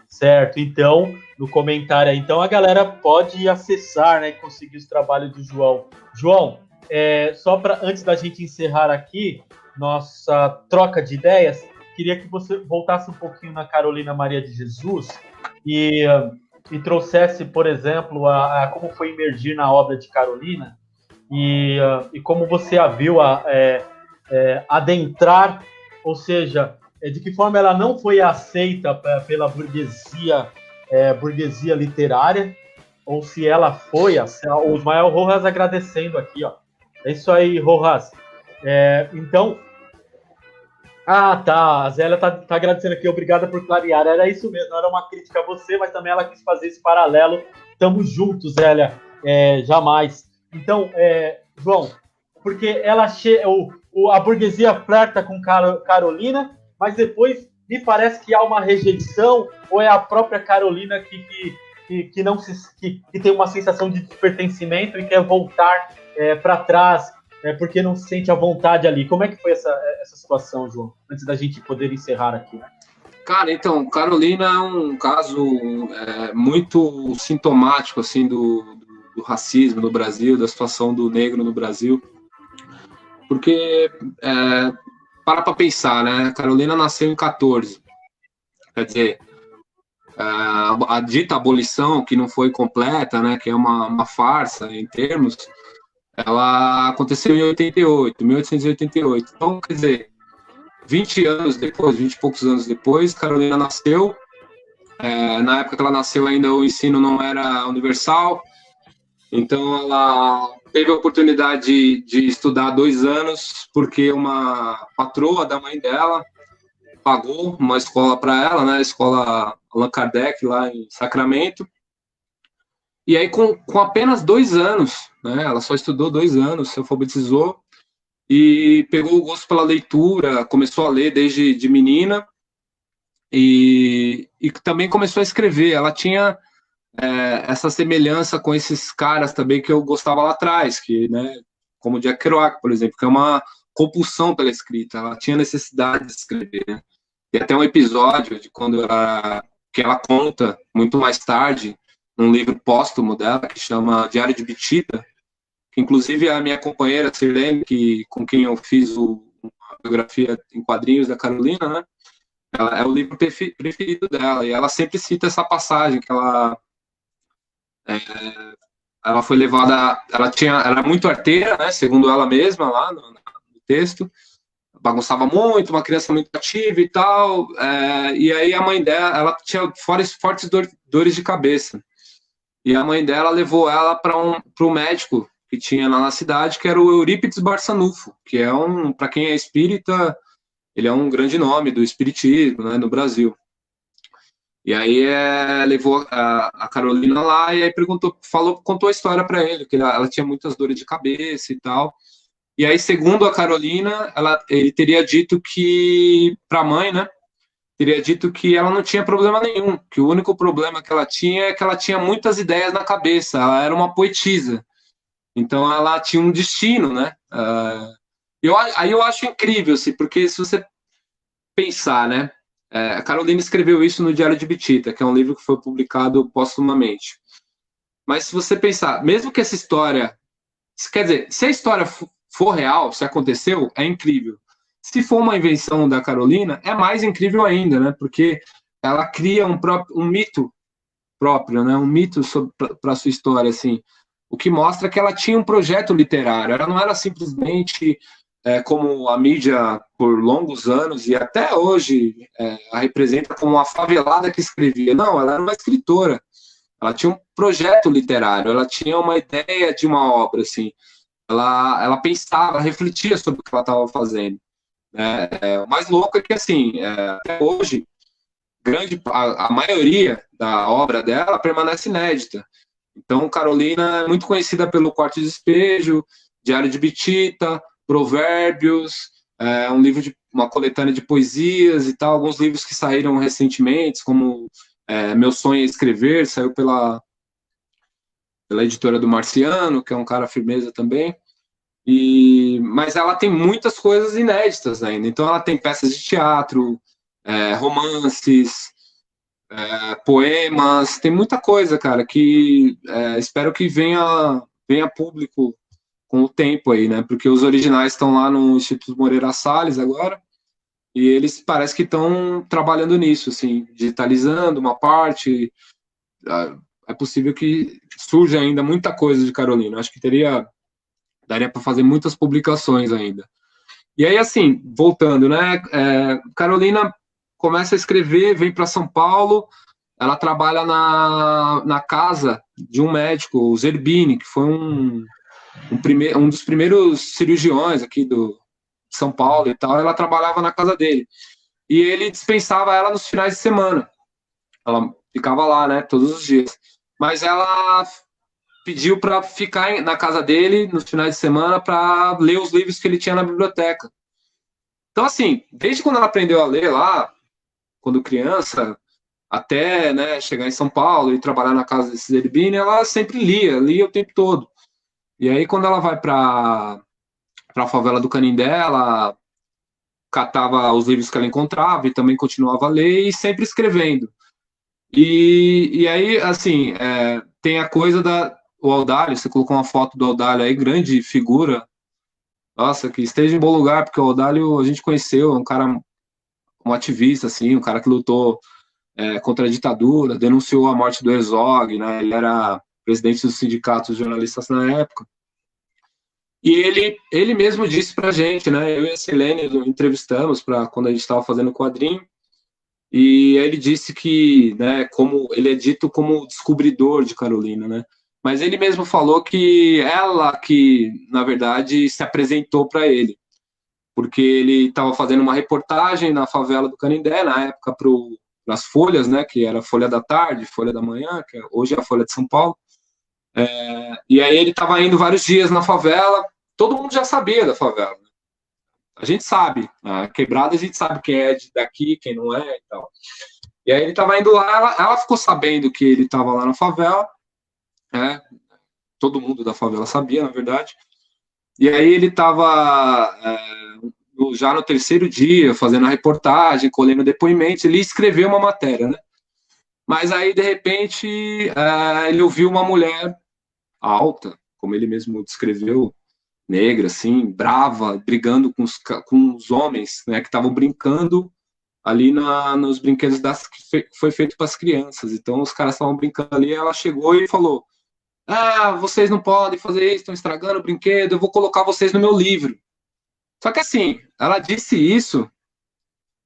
Certo, então, no comentário aí. Então, a galera pode acessar, né, e conseguir os trabalhos do João. João, só antes da gente encerrar aqui nossa troca de ideias, queria que você voltasse um pouquinho na Carolina Maria de Jesus e trouxesse, por exemplo, como foi imergir na obra de Carolina e como você a viu adentrar, ou seja, de que forma ela não foi aceita pela burguesia literária, ou se ela foi, o Ismael Rojas agradecendo aqui, ó. É isso aí, Rojas. Então, tá, a Zélia tá agradecendo aqui, obrigada por clarear, era isso mesmo, não era uma crítica a você, mas também ela quis fazer esse paralelo, tamo juntos, Zélia, jamais. Então, João, porque a burguesia flerta com Carolina, mas depois me parece que há uma rejeição, ou é a própria Carolina que tem uma sensação de despertencimento e quer voltar para trás, porque não se sente à vontade ali. Como é que foi essa situação, João? Antes da gente poder encerrar aqui, né? Cara, então, Carolina é um caso muito sintomático, assim, do racismo no Brasil, da situação do negro no Brasil. Porque, para pensar, né? Carolina nasceu em 14. Quer dizer, a dita abolição, que não foi completa, né? Que é uma farsa em termos, ela aconteceu em 1888. Então, quer dizer, 20 anos depois, 20 e poucos anos depois, Carolina nasceu. Na época que ela nasceu, ainda o ensino não era universal. Então, ela teve a oportunidade de estudar 2 anos, porque uma patroa da mãe dela pagou uma escola para ela, né? A escola Allan Kardec, lá em Sacramento. E aí, com apenas 2 anos, né? Ela só estudou 2 anos, se alfabetizou e pegou o gosto pela leitura, começou a ler desde de menina e também começou a escrever. Ela tinha essa semelhança com esses caras também que eu gostava lá atrás, que, né, como Jack Kerouac, por exemplo, que é uma compulsão pela escrita. Ela tinha necessidade de escrever, né? E até um episódio de que ela conta muito mais tarde, num livro póstumo dela, que chama Diário de Bitita, que inclusive a minha companheira, Sirlene, com quem eu fiz uma biografia em quadrinhos da Carolina, né? É o livro preferido dela, e ela sempre cita essa passagem, que ela foi levada, ela era muito arteira, né? Segundo ela mesma, lá no texto, bagunçava muito, uma criança muito ativa e tal, e aí a mãe dela, ela tinha fortes dores de cabeça, e a mãe dela levou ela para um médico que tinha lá na cidade, que era o Eurípides Barçanufo, que é para quem é espírita, ele é um grande nome do espiritismo, né, no Brasil. E aí levou a Carolina lá e aí contou a história para ele, que ela tinha muitas dores de cabeça e tal. E aí, segundo a Carolina, ele teria dito que, para a mãe, né, teria dito que ela não tinha problema nenhum, que o único problema que ela tinha é que ela tinha muitas ideias na cabeça, ela era uma poetisa. Então, ela tinha um destino, né? Aí eu acho incrível, assim, porque se você pensar, né, a Carolina escreveu isso no Diário de Bitita, que é um livro que foi publicado póstumamente. Mas se você pensar, mesmo que essa história... Quer dizer, se a história for real, se aconteceu, é incrível. Se for uma invenção da Carolina, é mais incrível ainda, né? Porque ela cria um mito próprio, né? Um mito para sua história, assim. O que mostra que ela tinha um projeto literário. Ela não era simplesmente como a mídia por longos anos e até hoje a representa como uma favelada que escrevia. Não, ela era uma escritora. Ela tinha um projeto literário. Ela tinha uma ideia de uma obra, assim. Ela pensava, refletia sobre o que ela estava fazendo. O mais louco é que, assim, até hoje, a maioria da obra dela permanece inédita. Então, Carolina é muito conhecida pelo Quarto de Despejo, Diário de Bitita, Provérbios, uma coletânea de poesias e tal, alguns livros que saíram recentemente, como Meu Sonho é Escrever, saiu pela editora do Marciano, que é um cara firmeza também. Mas ela tem muitas coisas inéditas ainda. Então, ela tem peças de teatro, romances, poemas, tem muita coisa, cara, que espero que venha a público com o tempo aí, né? Porque os originais estão lá no Instituto Moreira Salles agora, e eles parece que estão trabalhando nisso, assim, digitalizando uma parte. É possível que surja ainda muita coisa de Carolina. Acho que daria para fazer muitas publicações ainda. E aí, assim, voltando, né? Carolina começa a escrever, vem para São Paulo, ela trabalha na casa de um médico, o Zerbini, que foi um dos primeiros cirurgiões aqui de São Paulo e tal. Ela trabalhava na casa dele. E ele dispensava ela nos finais de semana. Ela ficava lá, né, todos os dias. Mas ela pediu para ficar na casa dele nos finais de semana para ler os livros que ele tinha na biblioteca. Então, assim, desde quando ela aprendeu a ler lá, quando criança, até, né, chegar em São Paulo e trabalhar na casa desse Zerbini, ela sempre lia o tempo todo. E aí, quando ela vai para a favela do Canindé, ela catava os livros que ela encontrava e também continuava a ler e sempre escrevendo. E aí, assim, tem a coisa o Audálio, você colocou uma foto do Audálio aí, grande figura. Nossa, que esteja em bom lugar, porque o Audálio a gente conheceu, é um cara, um ativista, assim, um cara que lutou contra a ditadura, denunciou a morte do Herzog, né? Ele era presidente dos sindicatos jornalistas na época. E ele mesmo disse pra gente, né? Eu e a Silene entrevistamos quando a gente estava fazendo o quadrinho, e ele disse que, né, como ele é dito como o descobridor de Carolina, né? Mas ele mesmo falou que ela que, na verdade, se apresentou para ele, porque ele estava fazendo uma reportagem na favela do Canindé, na época, nas Folhas, né, que era Folha da Tarde, Folha da Manhã, que hoje é a Folha de São Paulo. E aí ele estava indo vários dias na favela, todo mundo já sabia da favela. Né? A gente sabe, a Quebrada a gente sabe quem é daqui, quem não é e tal. E aí ele estava indo lá, ela ficou sabendo que ele estava lá na favela, todo mundo da favela sabia, na verdade. E aí ele estava já no terceiro dia, fazendo a reportagem, colhendo depoimentos, ele escreveu uma matéria, né? Mas aí, de repente, ele ouviu uma mulher alta, como ele mesmo descreveu, negra, assim, brava, brigando com os homens, né, que estavam brincando ali nos brinquedos que foi feito para as crianças. Então, os caras estavam brincando ali, ela chegou e falou: vocês não podem fazer isso, estão estragando o brinquedo, eu vou colocar vocês no meu livro. Só que assim, ela disse isso,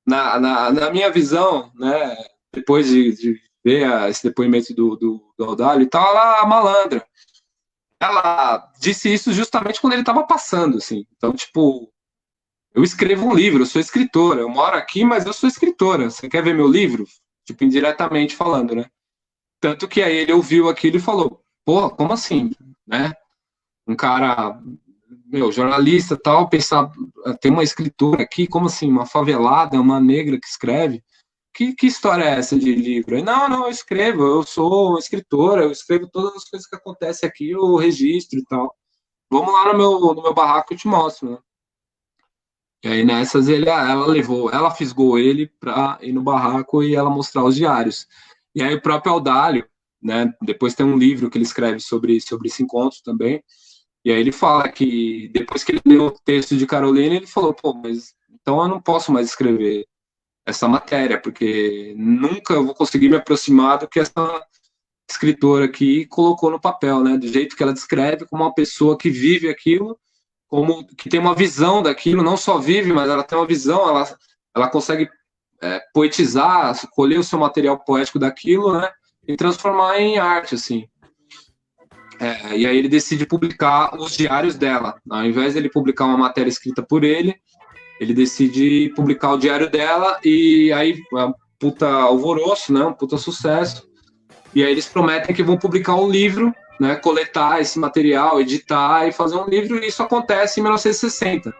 na minha visão, né, depois de ver esse depoimento do Audálio e tal, ela é malandra. Ela disse isso justamente quando ele estava passando, assim. Então, tipo, eu escrevo um livro, eu sou escritora, eu moro aqui, mas eu sou escritora. Você quer ver meu livro? Tipo, indiretamente falando, né? Tanto que aí ele ouviu aquilo e falou: porra, como assim, né? Um cara, jornalista tal, pensar, tem uma escritora aqui, como assim, uma favelada, uma negra que escreve? Que história é essa de livro? Não, eu escrevo, eu sou escritora, eu escrevo todas as coisas que acontecem aqui, eu registro e tal. Vamos lá no meu barraco que eu te mostro, né? E aí nessas ela fisgou ele pra ir no barraco e ela mostrar os diários. E aí o próprio Audálio, né, depois tem um livro que ele escreve sobre esse encontro também, e aí ele fala que depois que ele leu o texto de Carolina, ele falou: pô, mas então eu não posso mais escrever essa matéria, porque nunca eu vou conseguir me aproximar do que essa escritora aqui colocou no papel, né? Do jeito que ela descreve, como uma pessoa que vive aquilo, como que tem uma visão daquilo, não só vive, mas ela tem uma visão, ela consegue poetizar, colher o seu material poético daquilo, né? E transformar em arte, assim. E aí ele decide publicar os diários dela. Ao invés de ele publicar uma matéria escrita por ele decide publicar o diário dela, e aí um puta alvoroço, né? Um puta sucesso. E aí eles prometem que vão publicar um livro, né? Coletar esse material, editar e fazer um livro, e isso acontece em 1960.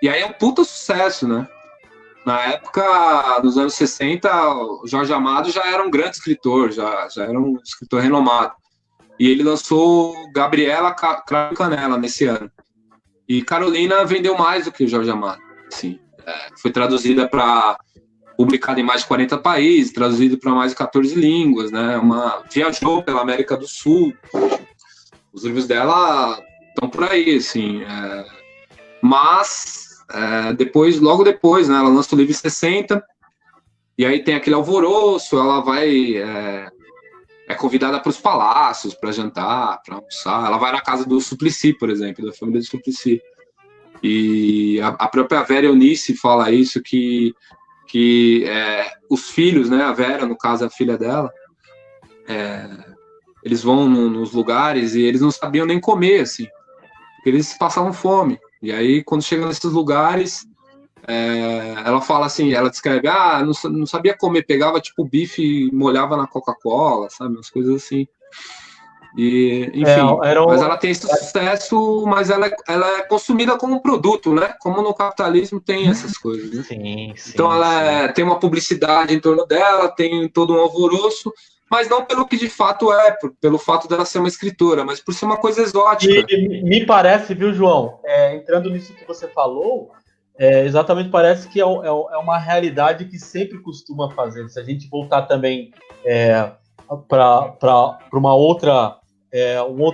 E aí é um puta sucesso, né? Na época, nos anos 60, o Jorge Amado já era um grande escritor, já era um escritor renomado. E ele lançou Gabriela, Cravo e Canela nesse ano. E Carolina vendeu mais do que o Jorge Amado. Assim, foi publicada em mais de 40 países, traduzido para mais de 14 línguas, né? Viajou pela América do Sul. Os livros dela estão por aí, assim. Mas logo depois, né? Ela lança o livro em 60, e aí tem aquele alvoroço, ela vai é convidada para os palácios, para jantar, para almoçar. Ela vai na casa do Suplicy, por exemplo, da família do Suplicy. E a própria Vera Eunice fala isso, que os filhos, né, a Vera, no caso, a filha dela, eles vão nos lugares e eles não sabiam nem comer, assim, porque eles passavam fome. E aí, quando chegam nesses lugares, ela fala assim, ela descreve, não sabia comer, pegava tipo bife e molhava na Coca-Cola, sabe, umas coisas assim. E, enfim, mas ela tem esse sucesso, mas ela é consumida como um produto, né? Como no capitalismo tem essas coisas, né? Sim, então ela tem uma publicidade em torno dela, tem todo um alvoroço, mas não pelo que de fato pelo fato dela ser uma escritora, mas por ser uma coisa exótica. E me parece, viu, João, entrando nisso que você falou, exatamente parece que é uma realidade que sempre costuma fazer. Se a gente voltar também para uma outra,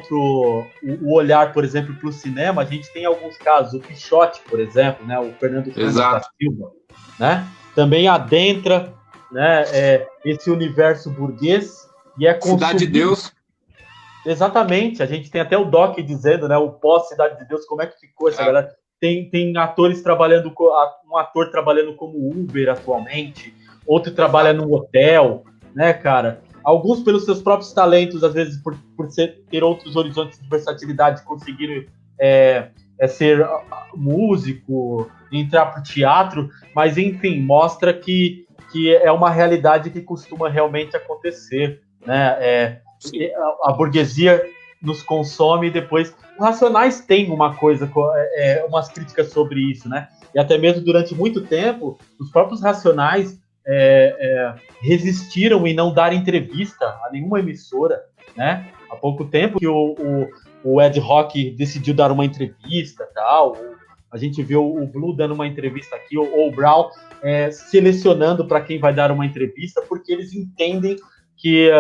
o olhar, por exemplo, para o cinema, a gente tem alguns casos, o Pichote, por exemplo, né, o Fernando da Silva, né, também adentra, né, esse universo burguês e é consumido. Cidade de Deus. Exatamente, a gente tem até o Doc dizendo, né, o pós-Cidade de Deus, como é que ficou essa galera. Tem atores trabalhando, um ator trabalhando como Uber atualmente, outro trabalha num hotel, né, cara? Alguns pelos seus próprios talentos, às vezes por ter outros horizontes de versatilidade, conseguiram ser músico, entrar para o teatro, mas enfim, mostra que é uma realidade que costuma realmente acontecer, né? A burguesia nos consome e depois... Os Racionais têm uma coisa, umas críticas sobre isso, né? E até mesmo durante muito tempo, os próprios Racionais resistiram em não dar entrevista a nenhuma emissora, né? Há pouco tempo que o Ed Rock decidiu dar uma entrevista, tal. A gente viu o Blue dando uma entrevista aqui, ou o Brown selecionando para quem vai dar uma entrevista, porque eles entendem que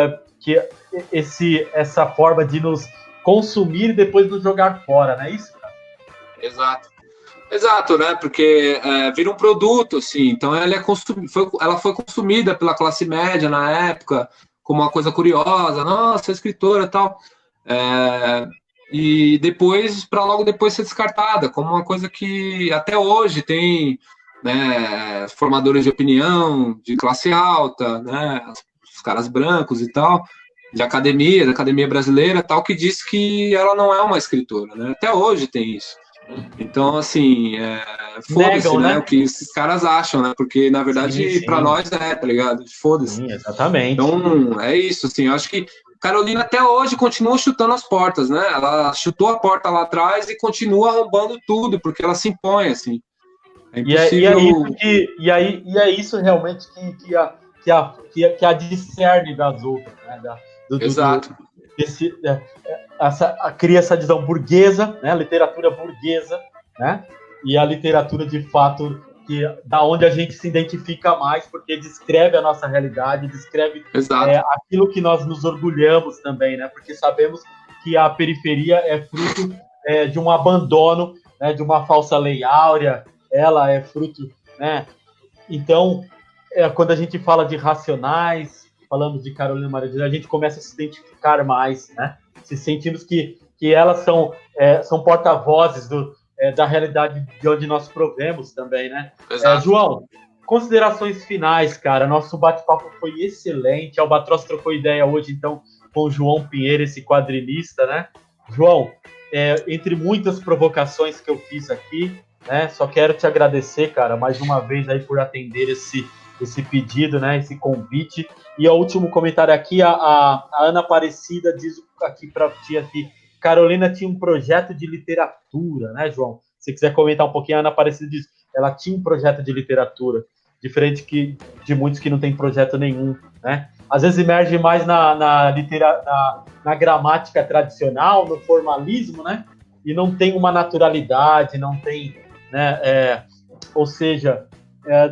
essa forma de nos consumir e depois nos jogar fora, não é isso, cara? Exato, né? Porque vira um produto, assim. Então ela foi consumida pela classe média na época como uma coisa curiosa. Nossa, escritora e tal. E depois, para logo depois ser descartada como uma coisa que até hoje tem, né, formadores de opinião de classe alta, né, os caras brancos e tal, da academia brasileira, tal, que diz que ela não é uma escritora, né? Até hoje tem isso. Então, assim, foda-se, né? O que esses caras acham, né? Porque, na verdade, para nós tá ligado? Foda-se. Sim, exatamente. Então, é isso, assim, eu acho que Carolina até hoje continua chutando as portas, né? Ela chutou a porta lá atrás e continua arrombando tudo, porque ela se impõe, assim. É impossível... e é isso realmente que a discerne das outras, né? Exato. Cria essa visão burguesa, né? Literatura burguesa, né? E a literatura de fato da onde a gente se identifica mais, porque descreve a nossa realidade, descreve aquilo que nós nos orgulhamos também, né? Porque sabemos que a periferia é fruto de um abandono, né? De uma falsa lei áurea, ela é fruto, né? Então quando a gente fala de Racionais, falamos de Carolina Maria de Jesus, a gente começa a se identificar mais, né? Se sentimos que elas são porta-vozes da realidade de onde nós provemos também, né? João, considerações finais, cara. Nosso bate-papo foi excelente. A Albatroz trocou ideia hoje, então, com o João Pinheiro, esse quadrinista, né? João, entre muitas provocações que eu fiz aqui, né? Só quero te agradecer, cara, mais uma vez aí por atender esse pedido, né? Esse convite. E o último comentário aqui, a Ana Aparecida diz aqui para ti aqui, Carolina tinha um projeto de literatura, né, João? Se quiser comentar um pouquinho, a Ana Aparecida diz, ela tinha um projeto de literatura, diferente de muitos que não tem projeto nenhum, né? Às vezes emerge mais na gramática tradicional, no formalismo, né? E não tem uma naturalidade, não tem, né? Ou seja,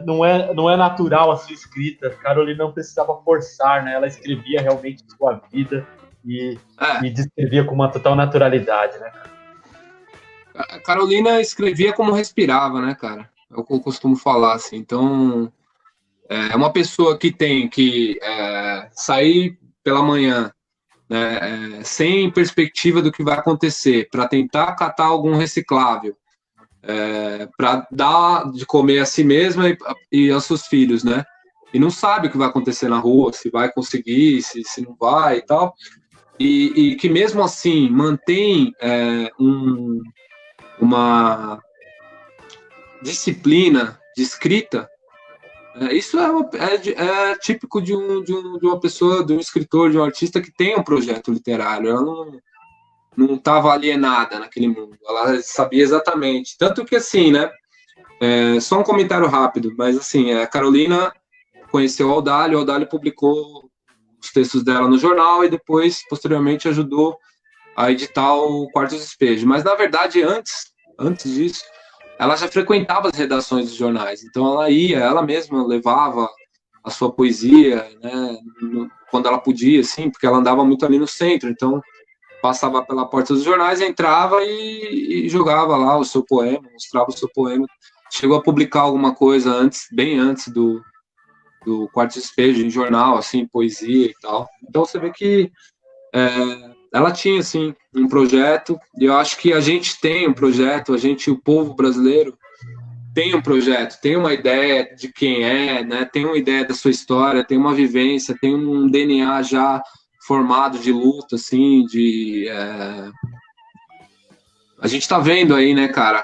não é natural a sua escrita. Carolina não precisava forçar, né? Ela escrevia realmente sua vida e descrevia com uma total naturalidade, né? A Carolina escrevia como respirava, né, cara? É o que eu costumo falar, assim. Então, é uma pessoa que tem que sair pela manhã, né, sem perspectiva do que vai acontecer, para tentar catar algum reciclável, para dar de comer a si mesma e aos seus filhos, né? E não sabe o que vai acontecer na rua, se vai conseguir, se não vai e tal. E que mesmo assim mantém uma disciplina de escrita. Isso é típico de uma pessoa, de um escritor, de um artista que tem um projeto literário. Ela não estava alienada naquele mundo. Ela sabia exatamente. Tanto que, assim, né? Só um comentário rápido, mas, assim, a Carolina conheceu o Audálio publicou os textos dela no jornal e depois, posteriormente, ajudou a editar o Quarto Despejo. Mas, na verdade, antes disso, ela já frequentava as redações dos jornais. Então, ela mesma levava a sua poesia, né, quando ela podia, assim, porque ela andava muito ali no centro. Então, passava pela porta dos jornais, entrava e jogava lá o seu poema, mostrava o seu poema. Chegou a publicar alguma coisa bem antes do Quarto Despejo, em jornal, assim, poesia e tal. Então, você vê que ela tinha, assim, um projeto, e eu acho que a gente tem um projeto, o povo brasileiro, tem um projeto, tem uma ideia de quem né? Tem uma ideia da sua história, tem uma vivência, tem um DNA já formado de luta, assim, A gente tá vendo aí, né, cara?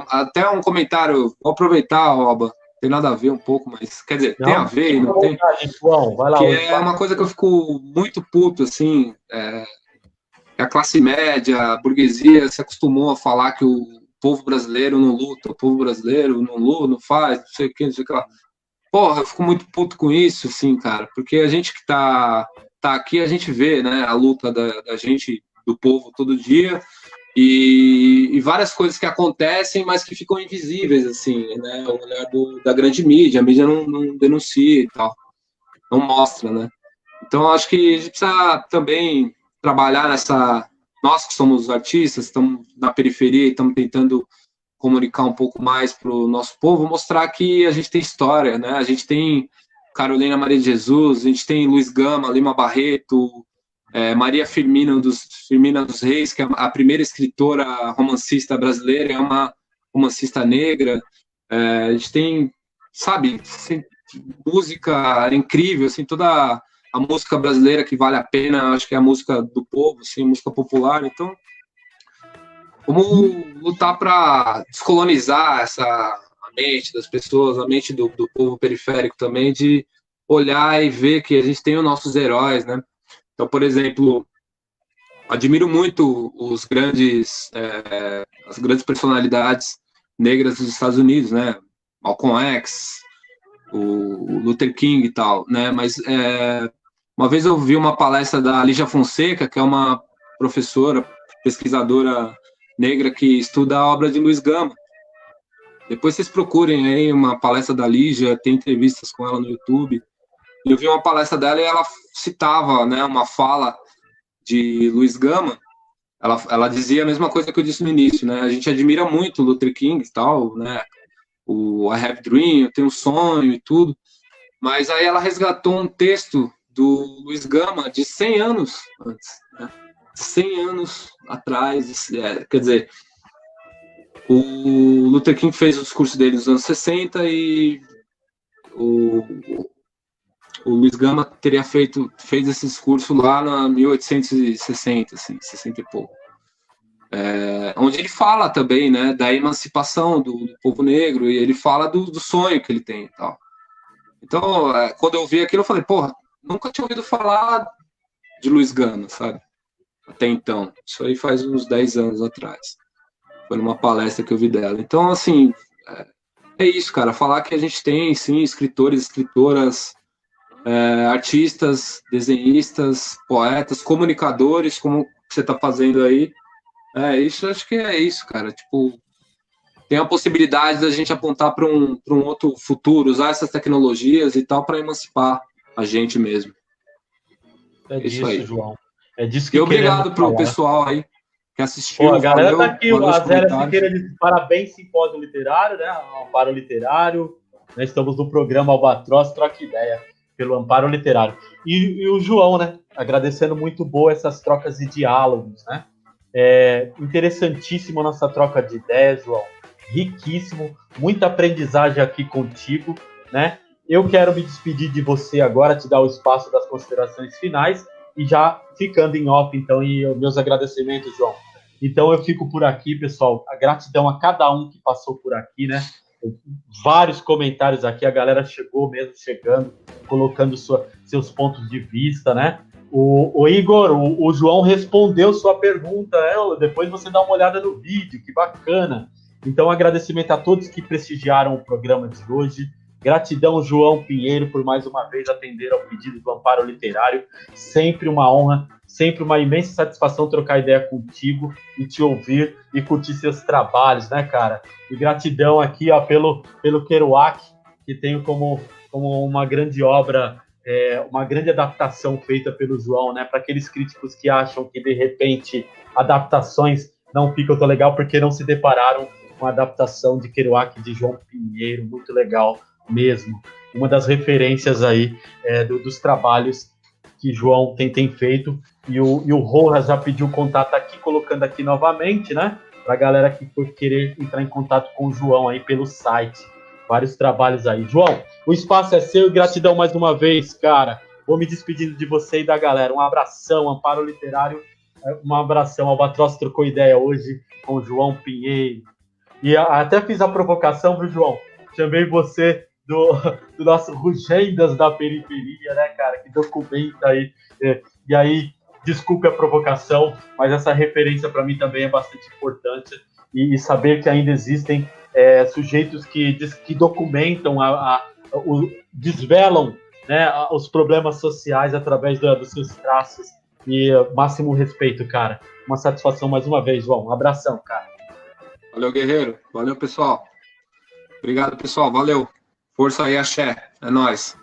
Até um comentário, vou aproveitar, Alba, tem nada a ver um pouco, mas, quer dizer, tem a ver e não tem. João, vai lá, que é uma coisa que eu fico muito puto, assim, a classe média, a burguesia se acostumou a falar que o povo brasileiro não luta, o povo brasileiro não luta, não faz, não sei o que, não sei o que lá. Porra, eu fico muito puto com isso, assim, cara, porque a gente que tá aqui, a gente vê, né, a luta da gente, do povo, todo dia, e várias coisas que acontecem, mas que ficam invisíveis, assim, né, o olhar da grande mídia, a mídia não denuncia e tal, não mostra, né. Então, eu acho que a gente precisa também trabalhar nós que somos artistas, estamos na periferia e estamos tentando comunicar um pouco mais para o nosso povo, mostrar que a gente tem história, né? A gente tem Carolina Maria de Jesus, a gente tem Luiz Gama, Lima Barreto, Maria Firmina dos Reis, que é a primeira escritora romancista brasileira, é uma romancista negra. A gente tem, sabe, música incrível, assim, toda a música brasileira que vale a pena, acho que é a música do povo, assim, música popular. Então, vamos lutar para descolonizar a mente das pessoas, a mente do povo periférico também, de olhar e ver que a gente tem os nossos heróis, né? Então, por exemplo, admiro muito as grandes personalidades negras dos Estados Unidos, né? Malcolm X, o Luther King e tal, né? Mas uma vez eu vi uma palestra da Lígia Fonseca, que é uma professora, pesquisadora negra que estuda a obra de Luiz Gama. Depois vocês procurem aí uma palestra da Lígia, tem entrevistas com ela no YouTube. Eu vi uma palestra dela e ela citava, né, uma fala de Luiz Gama. Ela dizia a mesma coisa que eu disse no início, né? A gente admira muito o Luther King e tal, né? o I Have Dream, eu tenho um sonho e tudo, mas aí ela resgatou um texto do Luiz Gama de 100 anos antes, né? 100 anos atrás, quer dizer, o Luther King fez o discurso dele nos anos 60 e o Luiz Gama teria fez esse discurso lá na 1860, assim, 60 e pouco. Onde ele fala também, né, da emancipação do povo negro, e ele fala do sonho que ele tem e tal. Então, quando eu vi aquilo, eu falei, porra, nunca tinha ouvido falar de Luiz Gama, sabe? Até então. Isso aí faz uns 10 anos atrás. Foi numa palestra que eu vi dela. Então, assim, é isso, cara. Falar que a gente tem, sim, escritores, escritoras, artistas, desenhistas, poetas, comunicadores, como você está fazendo aí. Isso, acho que é isso, cara. Tipo, tem a possibilidade da gente apontar para um outro futuro, usar essas tecnologias e tal para emancipar a gente mesmo. É isso disso, aí. João. É disso que E obrigado pro falar. pessoal aí que assistiu. Pô, a galera valeu, tá aqui, valeu a Zélia Siqueira diz parabéns, simpósio literário, né? Amparo Literário. Nós estamos no programa Albatroz Troca Ideia, pelo Amparo Literário. E o João, né? Agradecendo muito boa essas trocas de diálogos, né? Interessantíssimo a nossa troca de ideias, João. Riquíssimo, muita aprendizagem aqui contigo, né? Eu quero me despedir de você agora, te dar o espaço das considerações finais e já ficando em off, então, e meus agradecimentos, João. Então, eu fico por aqui, pessoal. A gratidão a cada um que passou por aqui, né? Vários comentários aqui, a galera chegou mesmo, chegando, colocando seus pontos de vista, né? O Igor, o João respondeu sua pergunta, né? Depois você dá uma olhada no vídeo, que bacana. Então, agradecimento a todos que prestigiaram o programa de hoje. Gratidão, João Pinheiro, por mais uma vez atender ao pedido do Amparo Literário. Sempre uma honra, sempre uma imensa satisfação trocar ideia contigo e te ouvir e curtir seus trabalhos, né, cara? E gratidão aqui, ó, pelo Kerouac, que tenho como uma grande obra, uma grande adaptação feita pelo João, né? Para aqueles críticos que acham que, de repente, adaptações não ficam tão legal porque não se depararam com a adaptação de Kerouac de João Pinheiro, muito legal mesmo. Uma das referências aí dos trabalhos que João tem feito. E o Rojas já pediu contato aqui, colocando aqui novamente, né? Para a galera que for querer entrar em contato com o João aí pelo site. Vários trabalhos aí. João, o espaço é seu e gratidão mais uma vez, cara. Vou me despedindo de você e da galera. Um abração, Amparo Literário. Um abração. Albatroz trocou ideia hoje com o João Pinheiro. E até fiz a provocação, viu, João? Chamei você do nosso Rugendas da Periferia, né, cara? Que documenta aí. E aí, desculpe a provocação, mas essa referência para mim também é bastante importante. E saber que ainda existem sujeitos que documentam, desvelam, né, os problemas sociais através dos seus traços. E máximo respeito, cara. Uma satisfação mais uma vez, João. Um abração, cara. Valeu, guerreiro. Valeu, pessoal. Obrigado, pessoal. Valeu. Força aí, axé. É nóis.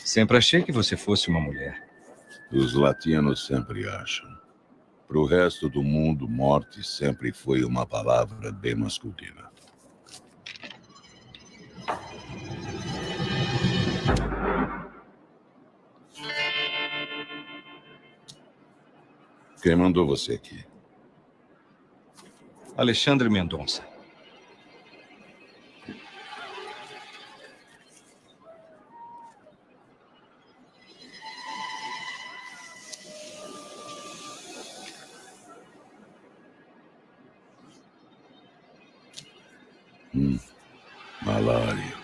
Sempre achei que você fosse uma mulher. Os latinos sempre acham. Para o resto do mundo, morte sempre foi uma palavra bem masculina. Quem mandou você aqui? Alexandre Mendonça. Malária.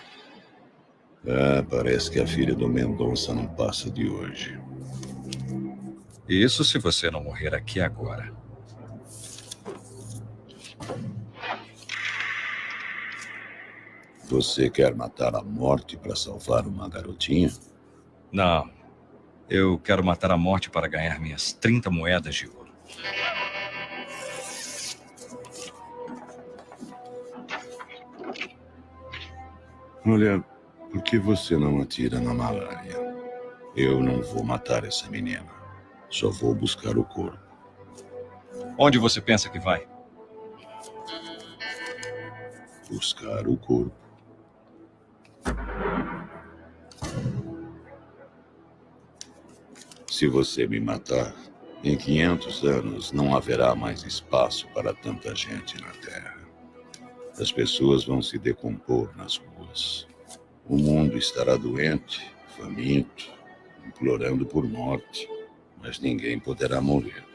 Ah, parece que a filha do Mendonça não passa de hoje. Isso se você não morrer aqui agora. Você quer matar a morte para salvar uma garotinha? Não. Eu quero matar a morte para ganhar minhas 30 moedas de ouro. Olha, por que você não atira na Malária? Eu não vou matar essa menina. Só vou buscar o corpo. Onde você pensa que vai? Buscar o corpo. Se você me matar, em 500 anos não haverá mais espaço para tanta gente na Terra. As pessoas vão se decompor nas ruas. O mundo estará doente, faminto, implorando por morte, mas ninguém poderá morrer.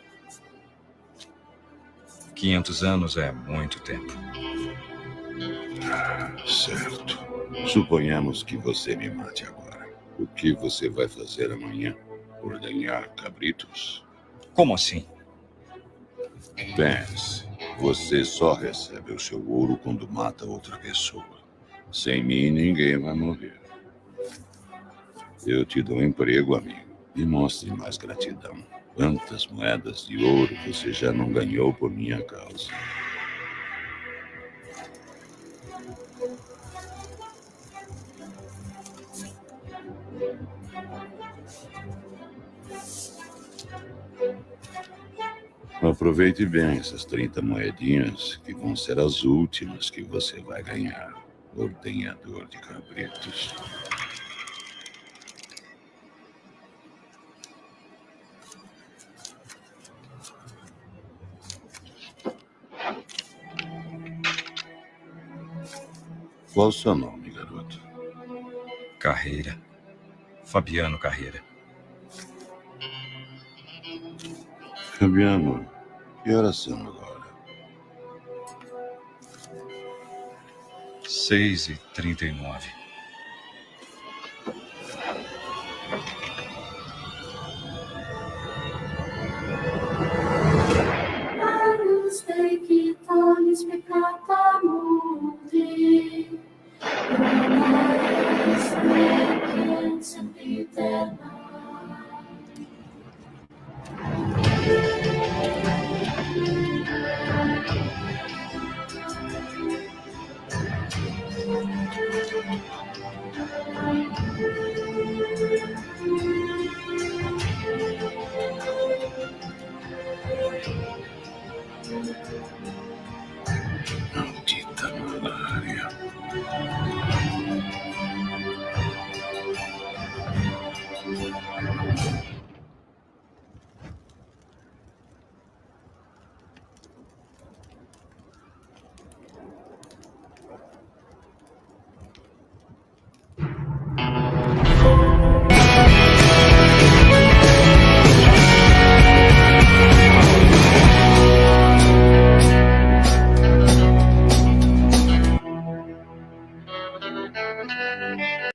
500 anos é muito tempo. Certo. Suponhamos que você me mate agora. O que você vai fazer amanhã? Ordenhar cabritos? Como assim? Pense, você só recebe o seu ouro quando mata outra pessoa. Sem mim, ninguém vai morrer. Eu te dou emprego, amigo, e mostre mais gratidão. Quantas moedas de ouro você já não ganhou por minha causa? Aproveite bem essas 30 moedinhas, que vão ser as últimas que você vai ganhar, ordenhador de cabritos. Qual o seu nome, garoto? Carreira. Fabiano Carreira. Fabiano, que horas são agora? 6h39. Agnus Dei qui tollis peccata mundi, Agnus Dei qui sempiterna. Maldita malária.